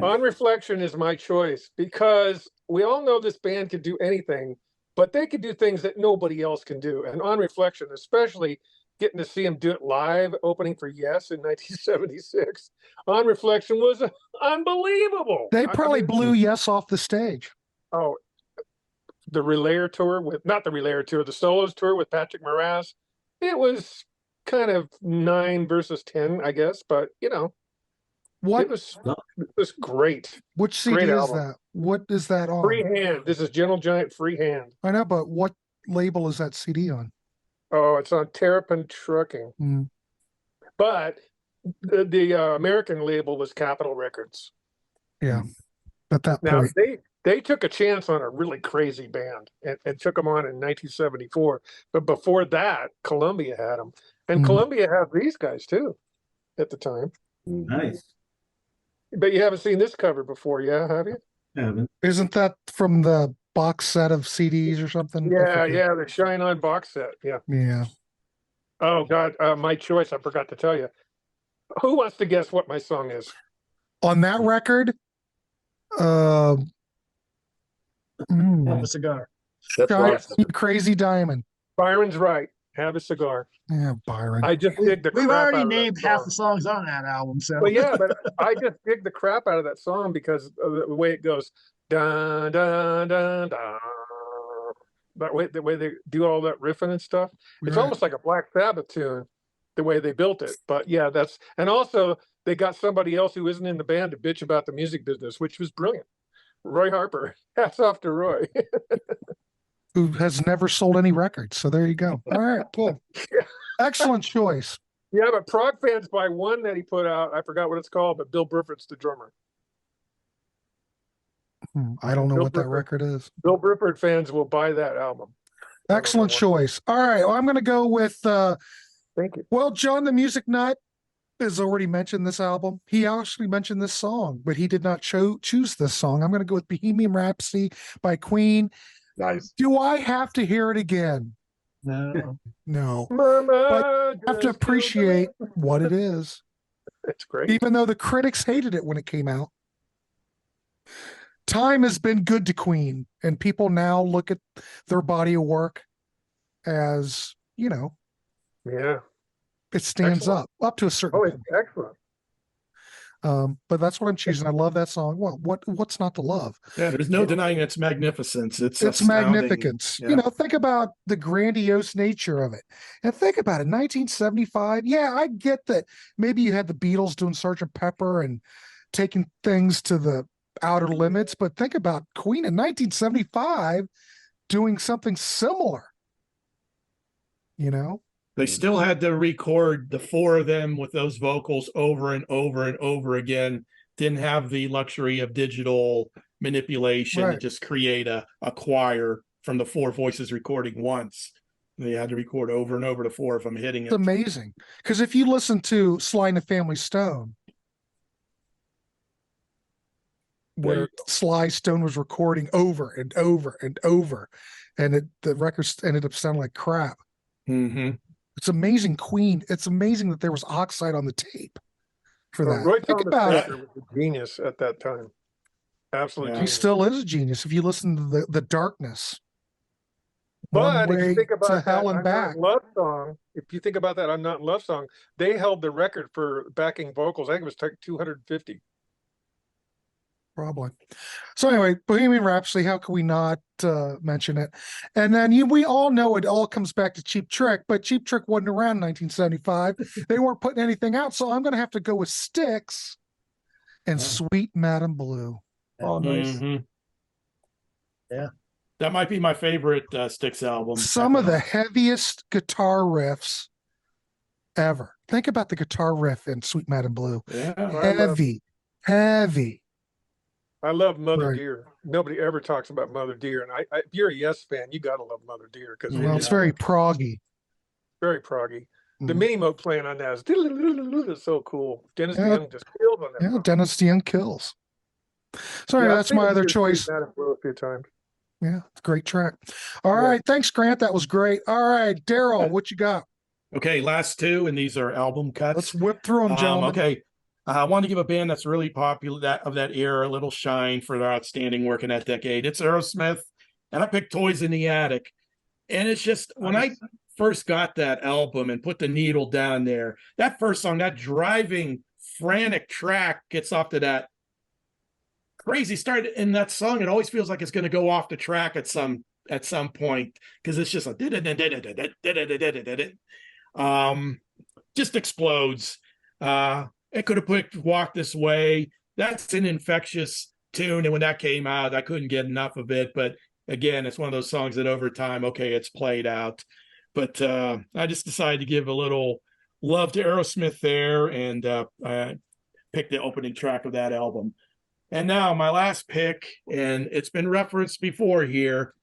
S6: On Reflection is my choice because we all know this band can do anything, but they can do things that nobody else can do. And On Reflection, especially getting to see him do it live, opening for Yes in 1976, on reflection was unbelievable.
S1: They probably blew Yes off the stage.
S6: Oh, the Relayer tour not the Relayer tour, the Solos tour with Patrick Moraz. It was kind of 9 versus 10, I guess, but
S1: What?
S6: it was great.
S1: Which CD
S6: Great
S1: is
S6: album.
S1: that? What is that on?
S6: Freehand. This is Gentle Giant Freehand.
S1: I know, but what label is that CD on?
S6: Oh, it's on Terrapin Trucking.
S1: Mm.
S6: But the American label was Capitol Records.
S1: Yeah. At that
S6: Now
S1: point.
S6: they took a chance on a really crazy band and took them on in 1974. But before that, Columbia had them. And Columbia had these guys too at the time.
S5: Nice.
S6: But you haven't seen this cover before, yeah, have you?
S5: Haven't.
S1: Isn't that from the box set of CDs or something?
S6: Yeah, the Shine On box set. Yeah.
S1: Yeah.
S6: Oh God, my choice. I forgot to tell you. Who wants to guess what my song is?
S1: On that record,
S7: Have a cigar.
S4: That's right.
S1: Crazy Diamond.
S6: Byron's right. Have a cigar.
S1: Yeah, Byron.
S6: I just dig the
S7: We've
S6: crap
S7: already
S6: out of that
S7: named half
S6: song.
S7: the songs on that album, so
S6: Well, yeah, but I just dig the crap out of that song because of the way it goes. Dun, dun, dun, dun. The way they do all that riffing and stuff. It's
S1: Right.
S6: almost like a Black Sabbath tune, the way they built it. But yeah, and also they got somebody else who isn't in the band to bitch about the music business, which was brilliant. Roy Harper. Hats off to Roy.
S1: Who has never sold any records. So there you go. All right, cool. Excellent choice.
S6: Yeah, but Prog fans buy one that he put out. I forgot what it's called, but Bill Bruford's the drummer.
S1: I don't know
S6: Bill
S1: what that
S6: Bruford.
S1: record is.
S6: Bill Bruford fans will buy that album.
S1: Excellent choice. All right. Well, I'm going to go with,
S6: Thank you.
S1: well, John the Music Nut has already mentioned this album. He actually mentioned this song, but he did not choose this song. I'm going to go with Bohemian Rhapsody by Queen.
S4: Nice.
S1: Do I have to hear it again?
S7: no.
S1: No.
S6: Mama,
S1: I have to appreciate what it is,
S6: It's great.
S1: even though the critics hated it when it came out. Time has been good to Queen, and people now look at their body of work as,
S6: Yeah.
S1: it stands
S6: Excellent.
S1: up to a certain
S6: Oh,
S1: point.
S6: it's excellent.
S1: But that's what I'm choosing. I love that song. Well, what's not to love?
S3: Yeah, there's no denying its magnificence. It's astounding.
S1: Magnificence.
S3: Yeah.
S1: Think about the grandiose nature of it. And think about it, 1975. Yeah, I get that maybe you had the Beatles doing Sgt. Pepper and taking things to the outer limits, but think about Queen in 1975 doing something similar.
S3: They still had to record the 4 of them with those vocals over and over and over again. Didn't have the luxury of digital manipulation to
S1: Right.
S3: just create a choir from the 4 voices recording once. They had to record over and over the 4 of them hitting
S1: It's
S3: it.
S1: amazing. Because if you listen to Sly and the Family Stone, where Sly Stone was recording over and over and over, and the records ended up sounding like crap.
S3: Mm-hmm.
S1: It's amazing, Queen. It's amazing that there was oxide on the tape for that.
S6: Roy
S1: Think
S6: Thomas
S1: about it.
S6: Baker was a genius at that time. Absolutely.
S3: Yeah.
S1: He
S6: Genius.
S1: still is a genius. If you listen to the darkness,
S6: But
S1: One
S6: if you
S1: Way
S6: think about
S1: to
S6: that
S1: Hell and
S6: I'm Not
S1: Back.
S6: in Love song, if you think about that I'm Not in Love song, they held the record for backing vocals. I think it was like 250.
S1: Probably. So anyway, Bohemian Rhapsody, how can we not mention it? And then we all know it all comes back to Cheap Trick, but Cheap Trick wasn't around in 1975. They weren't putting anything out, so I'm going to have to go with Styx and Sweet Madam Blue.
S7: Oh, nice.
S3: Mhm.
S7: Yeah.
S3: That might be my favorite Styx album.
S1: Some of the heaviest guitar riffs ever. Think about the guitar riff in Sweet Madam Blue.
S3: Yeah.
S1: Heavy.
S6: I love Mother
S1: Right.
S6: Dear. Nobody ever talks about Mother Dear, and if you're a Yes fan, you gotta love Mother Dear because
S1: Well, it's very proggy.
S6: very proggy. The
S1: Mhm.
S6: mini mode playing on that is so cool. Dennis
S1: Yeah.
S6: DeYoung just killed on that.
S1: Yeah,
S6: song.
S1: Dennis DeYoung kills. So
S6: Yeah,
S1: anyway,
S6: I've
S1: that's
S6: seen
S1: my
S6: him
S1: other
S6: do
S1: choice.
S6: Sweet Madam Blue a few times.
S1: Yeah, it's a great track. All
S6: Yeah.
S1: right, thanks, Grant. That was great. All right, Darryl, what you got?
S3: Okay, last 2, and these are album cuts.
S1: Let's whip through them, gentlemen.
S3: Okay. I want to give a band that's really popular of that era a little shine for their outstanding work in that decade. It's Aerosmith, and I picked Toys in the Attic. And it's just when I first got that album and put the needle down there, that first song, that driving, frantic track gets off to that crazy start. In that song, it always feels like it's going to go off the track at some point, because it's just like just explodes. It could have put Walk This Way. That's an infectious tune, and when that came out, I couldn't get enough of it. But again, it's one of those songs that over time, okay, it's played out. But I just decided to give a little love to Aerosmith there, and I picked the opening track of that album. And now my last pick, and it's been referenced before here.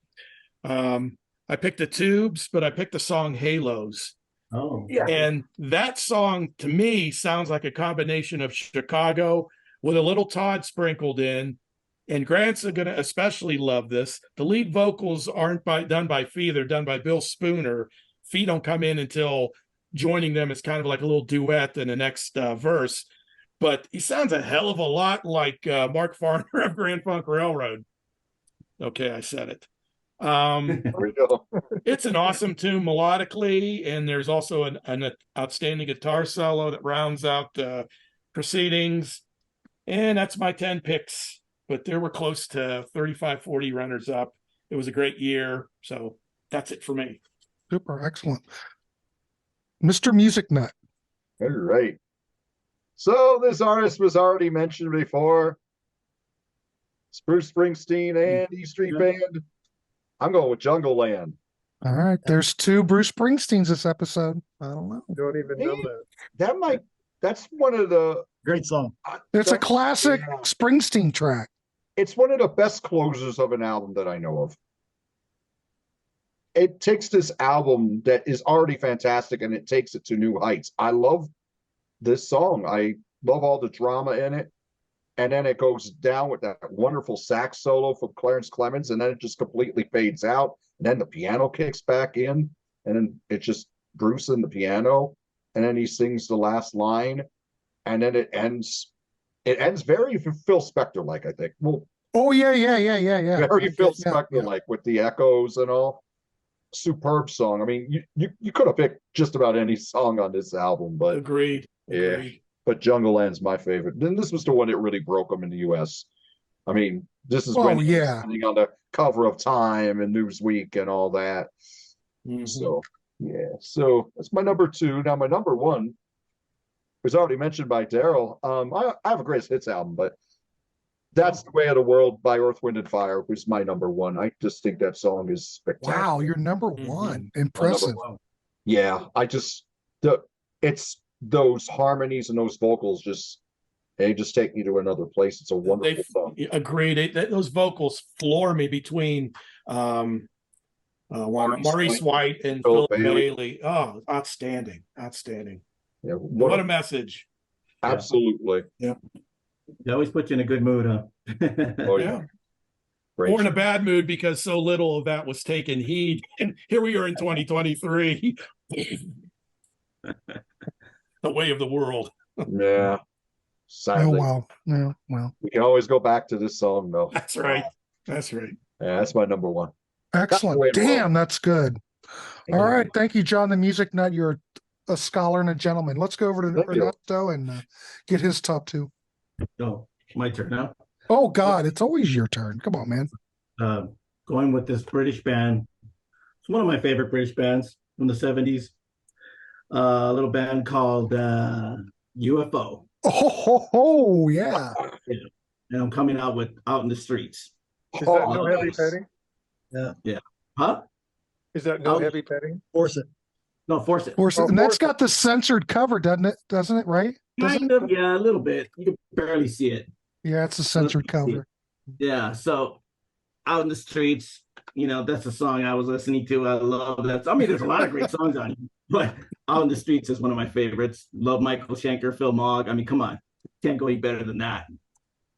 S3: I picked the Tubes, but I picked the song Halos.
S5: Oh,
S4: Yeah.
S3: And that song to me sounds like a combination of Chicago with a little Todd sprinkled in. And Grant's going to especially love this. The lead vocals aren't done by Fee, they're done by Bill Spooner. Fee don't come in until joining them. It's kind of like a little duet in the next verse. But he sounds a hell of a lot like Mark Farner of Grand Funk Railroad. Okay, I said it.
S4: There we go.
S3: It's an awesome tune melodically, and there's also an outstanding guitar solo that rounds out the proceedings. And that's my 10 picks, but there were close to 35, 40 runners up. It was a great year, so that's it for me.
S1: Super, excellent. Mr. Music Nut.
S4: All right. So this artist was already mentioned before. It's Bruce Springsteen and E Street Band. I'm going with Jungle Land.
S1: All right, there's 2 Bruce Springsteens this episode. I don't know.
S6: Don't even know that.
S4: That's one of the
S7: Great song.
S1: It's a classic
S4: Yeah.
S1: Springsteen track.
S4: It's one of the best closers of an album that I know of. It takes this album that is already fantastic and it takes it to new heights. I love this song. I love all the drama in it. And then it goes down with that wonderful sax solo from Clarence Clemens, and then it just completely fades out. And then the piano kicks back in, and then it's just Bruce and the piano, and then he sings the last line, and then it ends. It ends very Phil Spector-like, I think. Well,
S1: Oh yeah.
S4: very Phil
S1: Yeah,
S4: Spector-like with the echoes and all. Superb song. I mean, you could have picked just about any song on this album, but
S3: Agreed.
S4: yeah. But Jungle Land's my favorite. Then this was the one that really broke him in the U.S. I mean, this is when he was sitting on the cover of Time and Newsweek and all that.
S3: Mhm.
S4: So, yeah. So that's my number 2. Now, my number 1 was already mentioned by Darryl. I have a greatest hits album, but That's the Way of the World by Earth, Wind, and Fire was my number 1. I just think that song is spectacular.
S1: Wow, you're number 1. Impressive.
S4: Yeah, it's those harmonies and those vocals they just take me to another place. It's a wonderful song.
S3: Agreed. Those vocals floor me between Maurice White and Philip Bailey. Oh, outstanding.
S4: Yeah,
S3: What a message.
S4: Absolutely.
S3: Yeah.
S5: They always put you in a good mood, huh?
S4: Oh yeah. Great.
S3: Or in a bad mood because so little of that was taken heed. And here we are in 2023. The way of the world.
S4: Yeah.
S1: Oh
S4: Sadly.
S1: wow. Yeah, well.
S4: We can always go back to this song though.
S3: That's right.
S4: Yeah, that's my number 1.
S1: Excellent.
S4: That's the way it
S1: Damn, that's good. All right. Thank you, John, the Music Nut. You're a scholar and a gentleman. Let's go over to
S4: Thank you.
S1: Ernesto and get his top 2.
S5: Oh, my turn now.
S1: Oh God, it's always your turn. Come on, man.
S5: Going with this British band. It's one of my favorite British bands from the 70s. A little band called UFO.
S1: Oh yeah.
S5: And I'm coming out with Out in the Streets.
S6: Is that no heavy
S4: nice.
S6: petting?
S5: Huh?
S6: Is that no
S5: Oh.
S6: heavy petting?
S7: Force it.
S5: No, Force It.
S1: And that's got the censored cover, doesn't it? Right?
S5: Kind of, yeah, a little bit. You can barely see it.
S1: Yeah, it's a censored cover.
S5: Yeah, so Out in the Streets, that's a song I was listening to. I love that. I mean, there's a lot of great songs on it, but Out in the Streets is one of my favorites. Love Michael Schenker, Phil Mogg. I mean, come on. Can't go any better than that.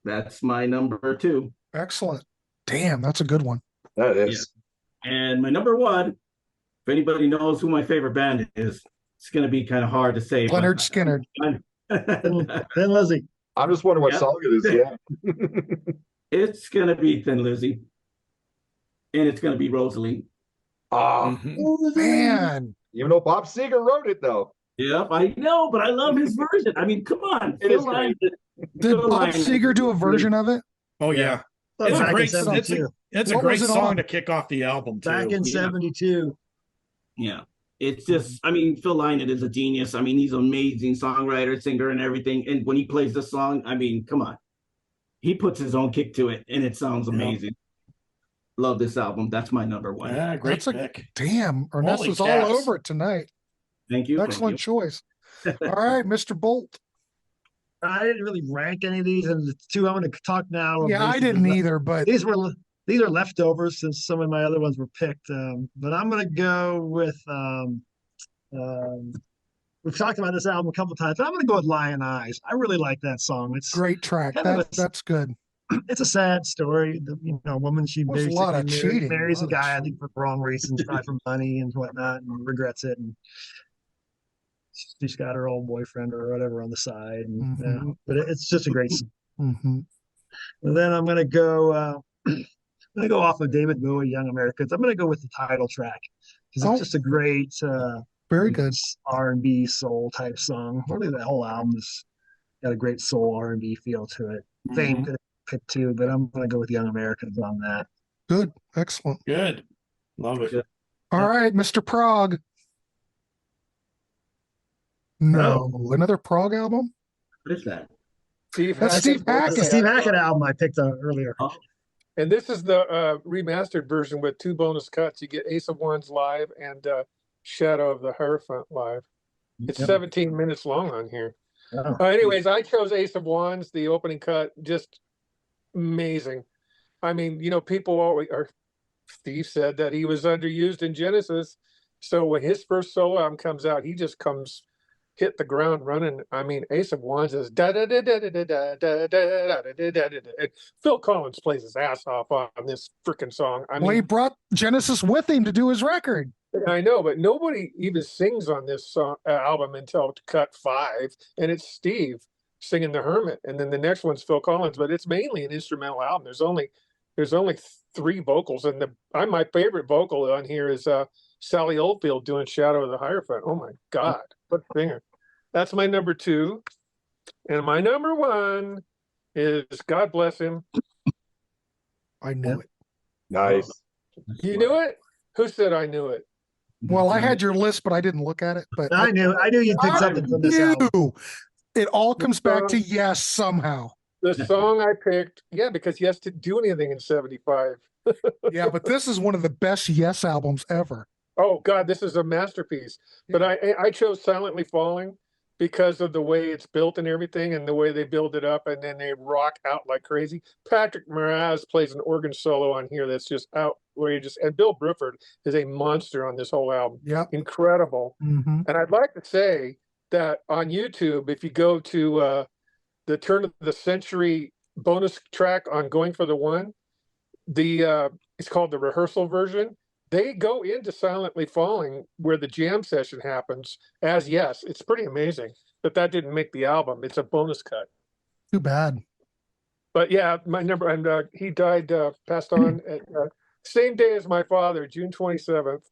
S5: That's my number 2.
S1: Excellent. Damn, that's a good one.
S4: That is.
S5: And my number 1, if anybody knows who my favorite band is, it's going to be kind of hard to say.
S1: Leonard Skinner.
S7: Thin Lizzy.
S4: I'm just wondering what
S5: Yeah.
S4: song it is. Yeah.
S5: It's going to be Thin Lizzy. And it's going to be Rosalie.
S4: Ah,
S3: Mhm.
S1: Man,
S4: Even though Bob Seger wrote it, though.
S5: Yep, I know, but I love his version. I mean, come on.
S4: It is great.
S1: Did Bob Seger do a version of it?
S3: Oh yeah,
S7: Well,
S3: it's a
S7: back in
S3: great.
S7: 72.
S3: It's a
S1: What
S3: great
S1: was it
S3: song
S1: on?
S3: to kick off the album too.
S7: Back in
S5: Yeah.
S7: 72.
S5: Yeah. It's just, I mean, Phil Lynott is a genius. I mean, he's an amazing songwriter, singer, and everything. And when he plays the song, I mean, come on. He puts his own kick to it, and it sounds amazing. Love this album. That's my number one.
S3: Yeah, great
S1: That's a
S3: pick.
S1: damn. Ernesto's all
S3: cats.
S1: over it tonight.
S5: Thank you.
S1: Excellent choice. All right, Mr. Bolt.
S7: I didn't really rank any of these, and the two I'm going to talk now. are
S1: Yeah, I
S7: basically
S1: didn't either, but
S7: These are leftovers since some of my other ones were picked. But I'm going to go with. We've talked about this album a couple times. But I'm going to go with Lion Eyes. I really like that song. It's
S1: great track.
S7: kind of
S1: That's good.
S7: it's a sad story. A woman she
S1: There's a lot of
S7: basically
S1: cheating,
S7: marries
S1: a
S7: a
S1: lot of
S7: guy, I think, for wrong reasons, probably for money and whatnot, and regrets it. And she's got her old boyfriend or whatever on the side. And, but it's just a great song.
S1: Mm-hmm.
S7: And then I'm gonna go. I'm gonna go off of David Bowie, "Young Americans." I'm gonna go with the title track because it's just a great,
S1: very good
S7: R&B soul type song. Really, the whole album has got a great soul R&B feel to it. Fame could have picked too, but I'm gonna go with "Young Americans" on that.
S1: Good, excellent,
S3: good, love it.
S1: All right, Mr. Prog. No, another Prog album.
S5: What is that?
S7: Steve
S1: Hackett.
S7: That's the Steve Hackett album I picked earlier.
S5: Oh.
S6: And this is the remastered version with 2 bonus cuts. You get Ace of Wands live and Shadow of the Hierophant live. It's 17 minutes long on here.
S7: Oh.
S6: Anyways, I chose Ace of Wands, the opening cut, just amazing. I mean, people always, or Steve said that he was underused in Genesis. So when his first solo album comes out, he just hit the ground running. I mean, Ace of Wands is da da da da da da da da da da da da. Phil Collins plays his ass off on this freaking song. I mean,
S1: he brought Genesis with him to do his record.
S6: I know, but nobody even sings on this song, album until cut 5, and it's Steve singing The Hermit, and then the next one's Phil Collins. But it's mainly an instrumental album. There's only 3 vocals, and my favorite vocal on here is Sally Oldfield doing Shadow of the Hierophant. Oh my God, what a singer! That's my number 2. And my number 1 is God Bless Him.
S1: I knew it.
S4: Nice.
S6: You knew it? Who said I knew it?
S1: Well, I had your list, but I didn't look at it. But
S7: I knew you'd pick something from this album.
S1: It all comes back to Yes somehow.
S6: The song I picked, because Yes didn't do anything in 75.
S1: Yeah, but this is one of the best Yes albums ever.
S6: Oh God, this is a masterpiece. But I chose Silently Falling because of the way it's built and everything, and the way they build it up, and then they rock out like crazy. Patrick Moraz plays an organ solo on here that's just outrageous, and Bill Bruford is a monster on this whole album.
S1: Yeah,
S6: incredible. And I'd like to say that on YouTube, if you go to the Turn of the Century bonus track on Going for the One, it's called the rehearsal version. They go into Silently Falling where the jam session happens as Yes. It's pretty amazing that didn't make the album. It's a bonus cut.
S1: Too bad.
S6: But yeah, my number, and he died, passed on at same day as my father, June 27th.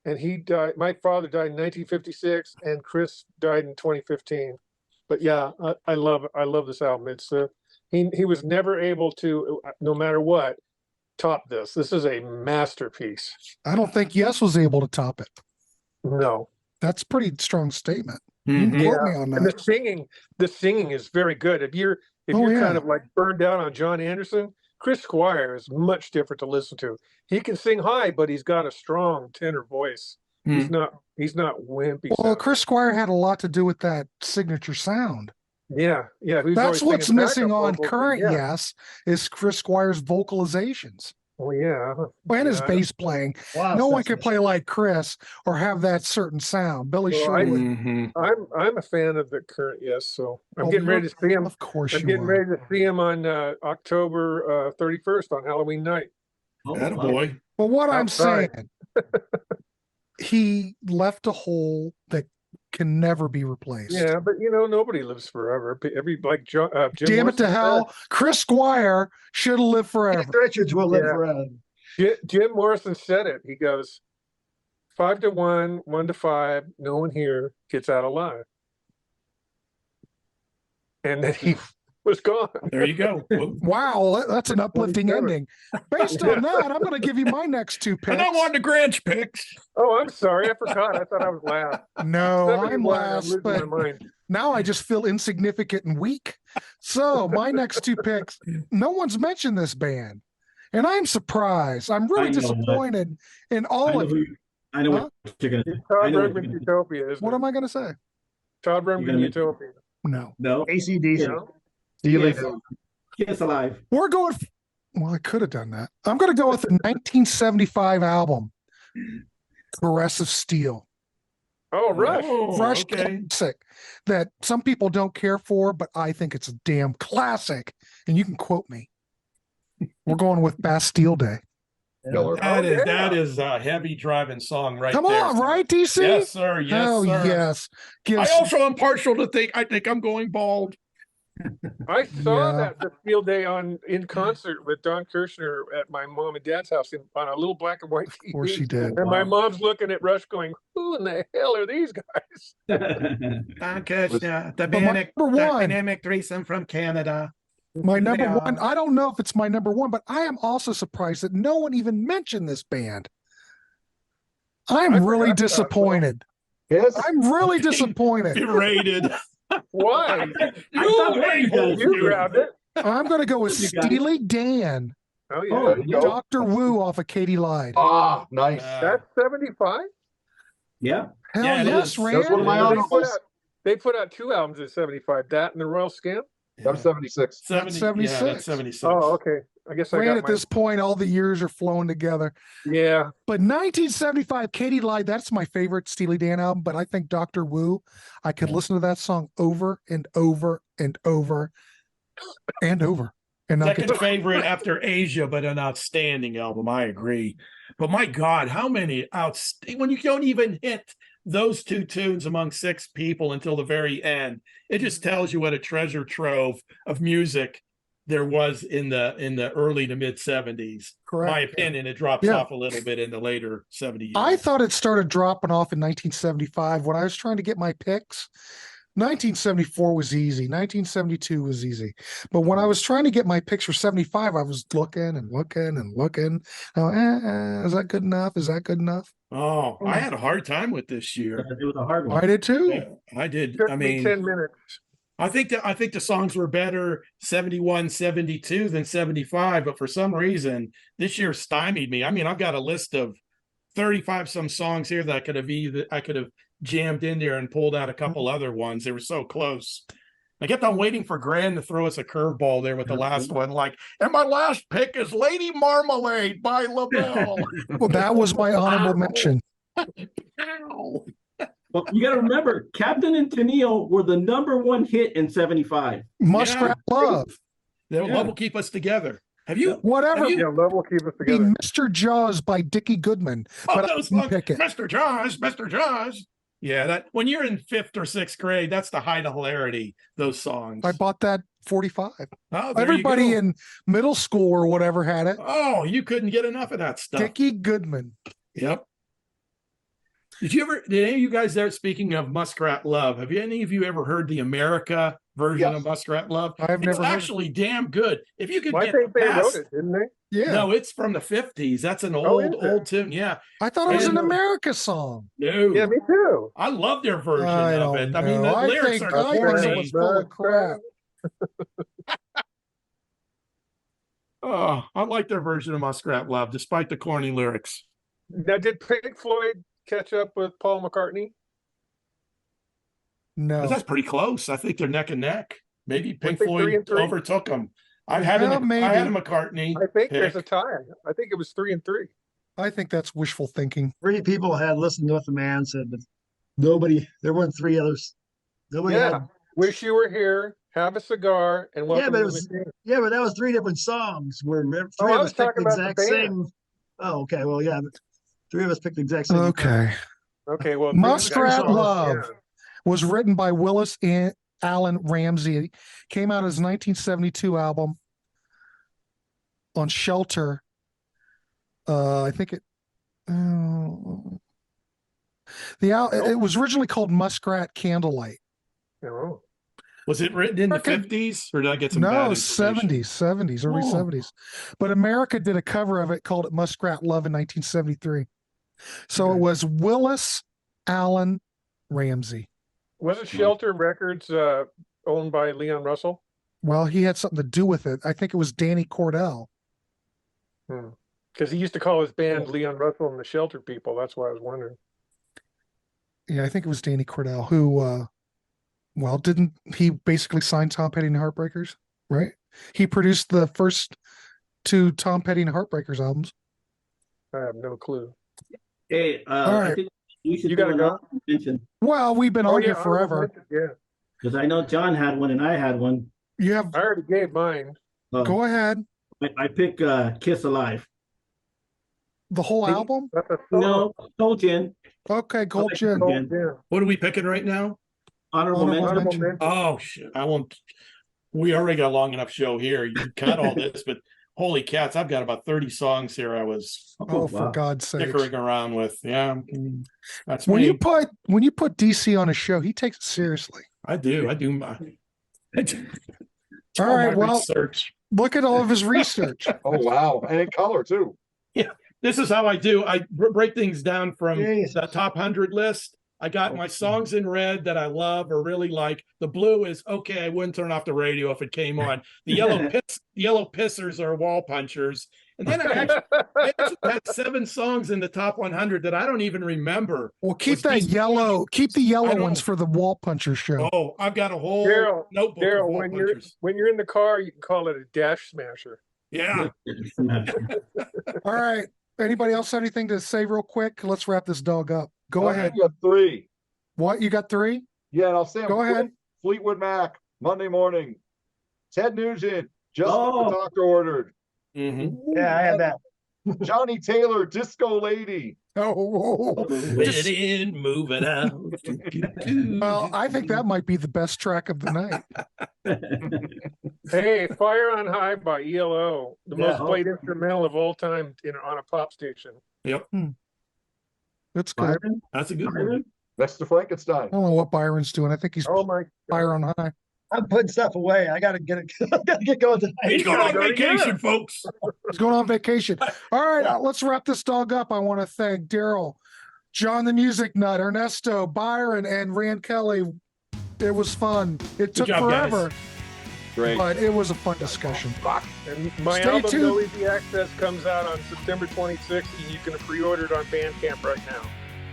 S6: And he died, my father died in 1956 and Chris died in 2015. But yeah, I love this album. It's he was never able to, no matter what, top this. This is a masterpiece.
S1: I don't think Yes was able to top it.
S6: No,
S1: that's a pretty strong statement. You can quote me on that.
S6: And the singing is very good. If you're kind of like burned out on John Anderson, Chris Squire is much different to listen to. He can sing high, but he's got a strong tenor voice. He's not wimpy.
S1: Well, Chris Squire had a lot to do with that signature sound.
S6: Yeah.
S1: That's what's missing on current Yes is Chris Squire's vocalizations.
S6: Oh yeah.
S1: And his bass playing.
S7: Wow,
S1: no one can play like Chris or have that certain sound. Billy Sherwood.
S6: I'm a fan of the current Yes, so I'm getting ready to see him.
S1: Of course,
S6: I'm getting ready to see him on October 31st on Halloween night.
S3: Attaboy.
S1: Well, what I'm saying, he left a hole that can never be replaced.
S6: Yeah, but nobody lives forever. Jim
S1: Damn it to hell, Chris Squire should have lived forever.
S7: Keith Richards will live forever.
S6: Jim Morrison said it. He goes, 5 to 1, 1 to 5. No one here gets out alive. And then he was gone.
S3: There you go.
S1: Wow, that's an uplifting
S6: 27.
S1: ending. Based on that, I'm going to give you my next two picks.
S3: And I want the Grinch picks.
S6: Oh, I'm sorry. I forgot. I thought I was last.
S1: No,
S6: 71,
S1: I'm last,
S6: losing
S1: but
S6: my mind.
S1: now I just feel insignificant and weak. So my next two picks, no one's mentioned this band. And I'm surprised. I'm really
S5: I know what.
S1: disappointed in all of you.
S5: I know
S1: Huh?
S5: what you're gonna do.
S6: Todd
S5: I know what you're
S6: Rundgren's
S5: gonna do.
S6: Utopia, isn't
S1: What
S6: it?
S1: am I going to say?
S6: Todd
S5: You're
S6: Rundgren's
S5: gonna-
S6: Utopia.
S1: No.
S5: No.
S7: ACDC.
S6: You know?
S5: Yes. Kiss alive.
S1: We're going. Well, I could have done that. I'm going to go with the 1975 album, Caress of Steel.
S6: Oh, Rush.
S3: Oh,
S1: Rush
S3: okay.
S1: classic that some people don't care for, but I think it's a damn classic. And you can quote me. We're going with Bastille Day.
S4: Killer.
S3: That is a heavy driving song right
S1: Come
S3: there.
S1: on, right, DC?
S3: Yes, sir. Yes,
S1: oh,
S3: sir.
S1: yes. Give
S3: I
S1: some-
S3: also am partial to think I'm going bald.
S6: I saw
S1: Yeah.
S6: that the field day in concert with Don Kirshner at my mom and dad's house on a little black and white TV.
S1: Of course she did.
S6: And my mom's looking at Rush going, who in the hell are these guys?
S3: Don Kirshner, the
S1: But my number one,
S3: dynamic threesome from Canada.
S1: my number
S3: Yeah.
S1: one, I don't know if it's my number one, but I am also surprised that no one even mentioned this band. I'm
S6: I
S1: really
S6: forgot about
S1: disappointed.
S4: Yes.
S1: I'm really disappointed.
S3: Berated.
S6: Why?
S3: You hate
S6: You grabbed it.
S1: I'm going to go with
S5: You got it.
S1: Steely Dan,
S6: Oh, yeah.
S5: Oh,
S4: There you go.
S1: Dr. Wu off of Katie Lied.
S4: Ah, nice.
S6: That's 75?
S5: Yeah.
S1: Hell
S3: yeah, it
S1: yes,
S3: is.
S1: Rand.
S4: That's one of my
S3: Yeah.
S4: honorables.
S6: They put out 2 albums in 75, that and the Royal Scam.
S4: I'm 76.
S1: 76.
S3: Yeah, that's 76.
S6: Oh, okay. I guess I
S1: Rand,
S6: got
S1: at this point, all the years are flowing together.
S6: Yeah.
S1: But 1975, Katie Lied, that's my favorite Steely Dan album. But I think Dr. Wu, I could listen to that song over and over and over and over. And not
S3: Second
S1: get
S3: favorite after Asia, but an outstanding album. I agree. But my God, how many when you don't even hit those two tunes among 6 people until the very end, it just tells you what a treasure trove of music there was in the early to mid 70s.
S1: correct.
S3: My opinion, it drops
S1: Yeah.
S3: off a little bit in the later 70s.
S1: I thought it started dropping off in 1975 when I was trying to get my picks. 1974 was easy. 1972 was easy. But when I was trying to get my picks for 75, I was looking and looking and looking. Is that good enough? Is that good enough?
S3: Oh, I had a hard time with this year.
S5: It was a hard one.
S1: I did too.
S3: Yeah, I did.
S6: Took
S3: I
S6: me
S3: mean,
S6: 10 minutes.
S3: I think the songs were better 71, 72 than 75, but for some reason this year stymied me. I mean, I've got a list of 35 some songs here that I could have jammed in there and pulled out a couple other ones. They were so close. I kept on waiting for Gran to throw us a curveball there with the last one. Like, and my last pick is Lady Marmalade by LaBelle.
S1: Well, that was my honorable mention.
S3: Ow.
S5: Well, you got to remember, Captain and Tennille were the #1 hit in 75.
S1: Muskrat Love.
S3: Their
S5: Yeah.
S3: love will keep us together. Have you?
S1: Whatever.
S3: Have you-
S6: Yeah, love will keep us
S1: Be
S6: together.
S1: Mr. Jaws by Dickie Goodman.
S3: Oh,
S1: But I
S3: those
S1: didn't
S3: songs,
S1: pick it.
S3: Mr. Jaws, Mr. Jaws. Yeah, that when you're in 5th or 6th grade, that's the height of hilarity. Those songs.
S1: I bought that 45.
S3: Oh, there you
S1: Everybody
S3: go.
S1: in middle school or whatever had it.
S3: Oh, you couldn't get enough of that stuff.
S1: Dickie Goodman.
S3: Yep. Did any of you guys there, speaking of Muskrat Love, have any of you ever heard the America version
S4: Yes.
S3: of Muskrat Love?
S1: I've
S3: It's
S1: never heard it.
S3: actually damn good. If you could
S6: Well, I
S3: get
S6: think they
S3: past,
S6: wrote it, didn't they?
S1: Yeah.
S3: No, it's from the 50s. That's an
S6: Oh, is
S3: old,
S6: it?
S3: old tune. Yeah.
S1: I thought it was an
S3: And-
S1: America song.
S3: No.
S6: Yeah, me too.
S3: I love their version
S1: I
S3: of
S1: don't
S3: it. I mean,
S1: know.
S3: the
S1: I
S3: lyrics
S1: think
S3: are
S1: I think it
S3: corny.
S1: was full of crap.
S3: Oh, I like their version of Muskrat Love, despite the corny lyrics.
S6: Now, did Pink Floyd catch up with Paul McCartney?
S1: No.
S3: But that's pretty close. I think they're neck and neck. Maybe Pink
S6: they 3
S3: Floyd
S6: and 3?
S3: overtook them. I had
S1: Well,
S3: I had a
S1: maybe.
S3: McCartney.
S6: I think there's a
S3: pick.
S6: tie. I think it was 3 and 3.
S1: I think that's wishful thinking.
S7: 3 people had listened to what the man said, but there weren't 3 others. Nobody
S6: Yeah.
S7: had,
S6: Wish You Were Here, Have a Cigar, and Welcome
S7: but it
S6: to
S7: was-
S6: the Game.
S7: yeah, but that was 3 different songs where 3
S6: I
S7: of
S6: was
S7: us picked
S6: talking
S7: the
S6: about the
S7: exact
S6: band.
S7: same. Oh, okay. Well, yeah, but 3 of us picked the exact same.
S1: Okay.
S6: Okay, well,
S1: Muskrat
S6: songs,
S1: Love.
S6: yeah.
S1: Was written by Willis and Allen Ramsey. Came out as 1972 album on Shelter. I think it. It was originally called Muskrat Candlelight.
S6: Oh.
S3: Was it written in the
S1: Okay.
S3: 50s, or did I get some bad
S1: No,
S3: information?
S1: 70s, early
S3: Oh.
S1: 70s. But America did a cover of it called it Muskrat Love in 1973. So
S6: Okay.
S1: it was Willis Allen Ramsey.
S6: Wasn't Shelter Records owned by Leon Russell?
S1: Well, he had something to do with it. I think it was Danny Cordell.
S6: Because he used to call his band Leon Russell and the Shelter People. That's why I was wondering.
S1: Yeah, I think it was Danny Cordell who, well, didn't he basically sign Tom Petty and the Heartbreakers, right? He produced the first 2 Tom Petty and Heartbreakers albums.
S6: I have no clue.
S5: Hey,
S1: All right.
S5: I think you should
S6: You
S5: do
S6: gotta
S5: an
S6: go?
S5: honorable mention,
S1: Well, we've been on here forever.
S6: Yeah,
S5: because I know John had one and I had one.
S1: You have,
S6: I already gave mine.
S1: go ahead.
S5: I pick Kiss Alive.
S1: The whole
S5: Think-
S1: album?
S6: That's a song.
S5: No, Gold Gin.
S1: Okay, Gold
S5: Okay,
S1: Gin.
S5: Gold-
S6: Yeah.
S3: What are we picking right now?
S5: Honorable
S1: Honorable
S5: mention.
S6: Honorable
S1: mention.
S6: mention.
S3: Oh shit! I won't. We already got a long enough show here. You cut all this, but holy cats, I've got about 30 songs here. I was
S1: Oh, for
S5: wow.
S1: God's sake.
S3: snickering around with. Yeah, that's
S1: When
S3: me.
S1: you put DC on a show, he takes it seriously.
S3: I do my.
S1: All right,
S3: my
S1: well-
S3: research.
S1: Look at all of his research.
S4: Oh, wow. And in color, too.
S3: This is how I do. I break things down from
S7: Jesus.
S3: the top 100 list. I got my songs in red that I love or really like. The blue is okay. I wouldn't turn off the radio if it came on. The yellow pissers are wall punchers. And then I actually had 7 songs in the top 100 that I don't even remember.
S1: Well, keep
S3: Was
S1: that
S3: DC
S1: yellow. Keep the yellow
S3: I know.
S1: ones for the Wall Puncher show.
S3: Oh, I've got a whole
S6: Daryl,
S3: notebook of
S6: Daryl,
S3: wall punchers.
S6: when you're in the car, you can call it a dash smasher.
S3: Yeah.
S1: All right. Anybody else have anything to say real quick? Let's wrap this dog up. Go ahead.
S4: You got 3.
S1: What? You got 3?
S4: Yeah, and I'll say 'em
S1: Go
S4: quick.
S1: ahead.
S4: Fleetwood Mac, Monday Morning. Ted Nugent, Just What
S5: Oh.
S4: the Doctor Ordered.
S3: Mhm.
S7: Yeah, I had that.
S4: Johnny Taylor, Disco Lady.
S1: Oh,
S3: Put it in, move it out.
S1: well, I think that might be the best track of the night.
S6: Hey, Fire on High by ELO, the
S5: Yeah.
S6: most played instrumental of all time on a pop station.
S3: Yep,
S1: It's good.
S5: Byron?
S3: that's a good one.
S5: Byron?
S4: Next to Frankenstein.
S1: I don't know what Byron's doing. I think he's
S6: Oh my!
S1: fire on high.
S7: I'm putting stuff away. I gotta get it. I gotta get going tonight.
S3: He's going on vacation, folks.
S1: He's going on vacation. All right, let's wrap this dog up. I want to thank Darryl, John the Music Nut, Ernesto, Byron, and Rand Kelly. It was fun. It took
S3: job, guys.
S1: forever,
S4: Great.
S1: but it was a fun discussion.
S6: And my
S1: Stay
S6: album
S1: tuned.
S6: No Easy Access comes out on September 26th, and you can pre-order it on Bandcamp right now.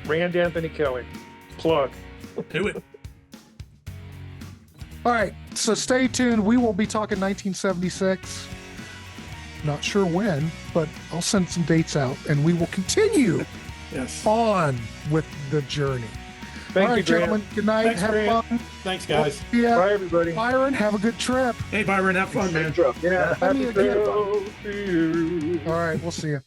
S6: Rand Anthony Kelly, plug.
S3: Do it.
S1: All right, so stay tuned. We will be talking 1976. Not sure when, but I'll send some dates out, and we will continue
S3: Yes.
S1: on with the journey.
S6: Thank
S1: All right,
S6: you, Grant.
S1: gentlemen. Good night.
S3: Thanks,
S1: Have
S3: Grant.
S1: fun.
S3: Thanks, guys.
S1: Yeah,
S6: Bye, everybody.
S1: Byron, have a good trip.
S3: Hey, Byron, have fun, man.
S6: Yeah,
S1: Let me
S6: happy
S1: again.
S6: trails to you.
S1: All right, we'll see you.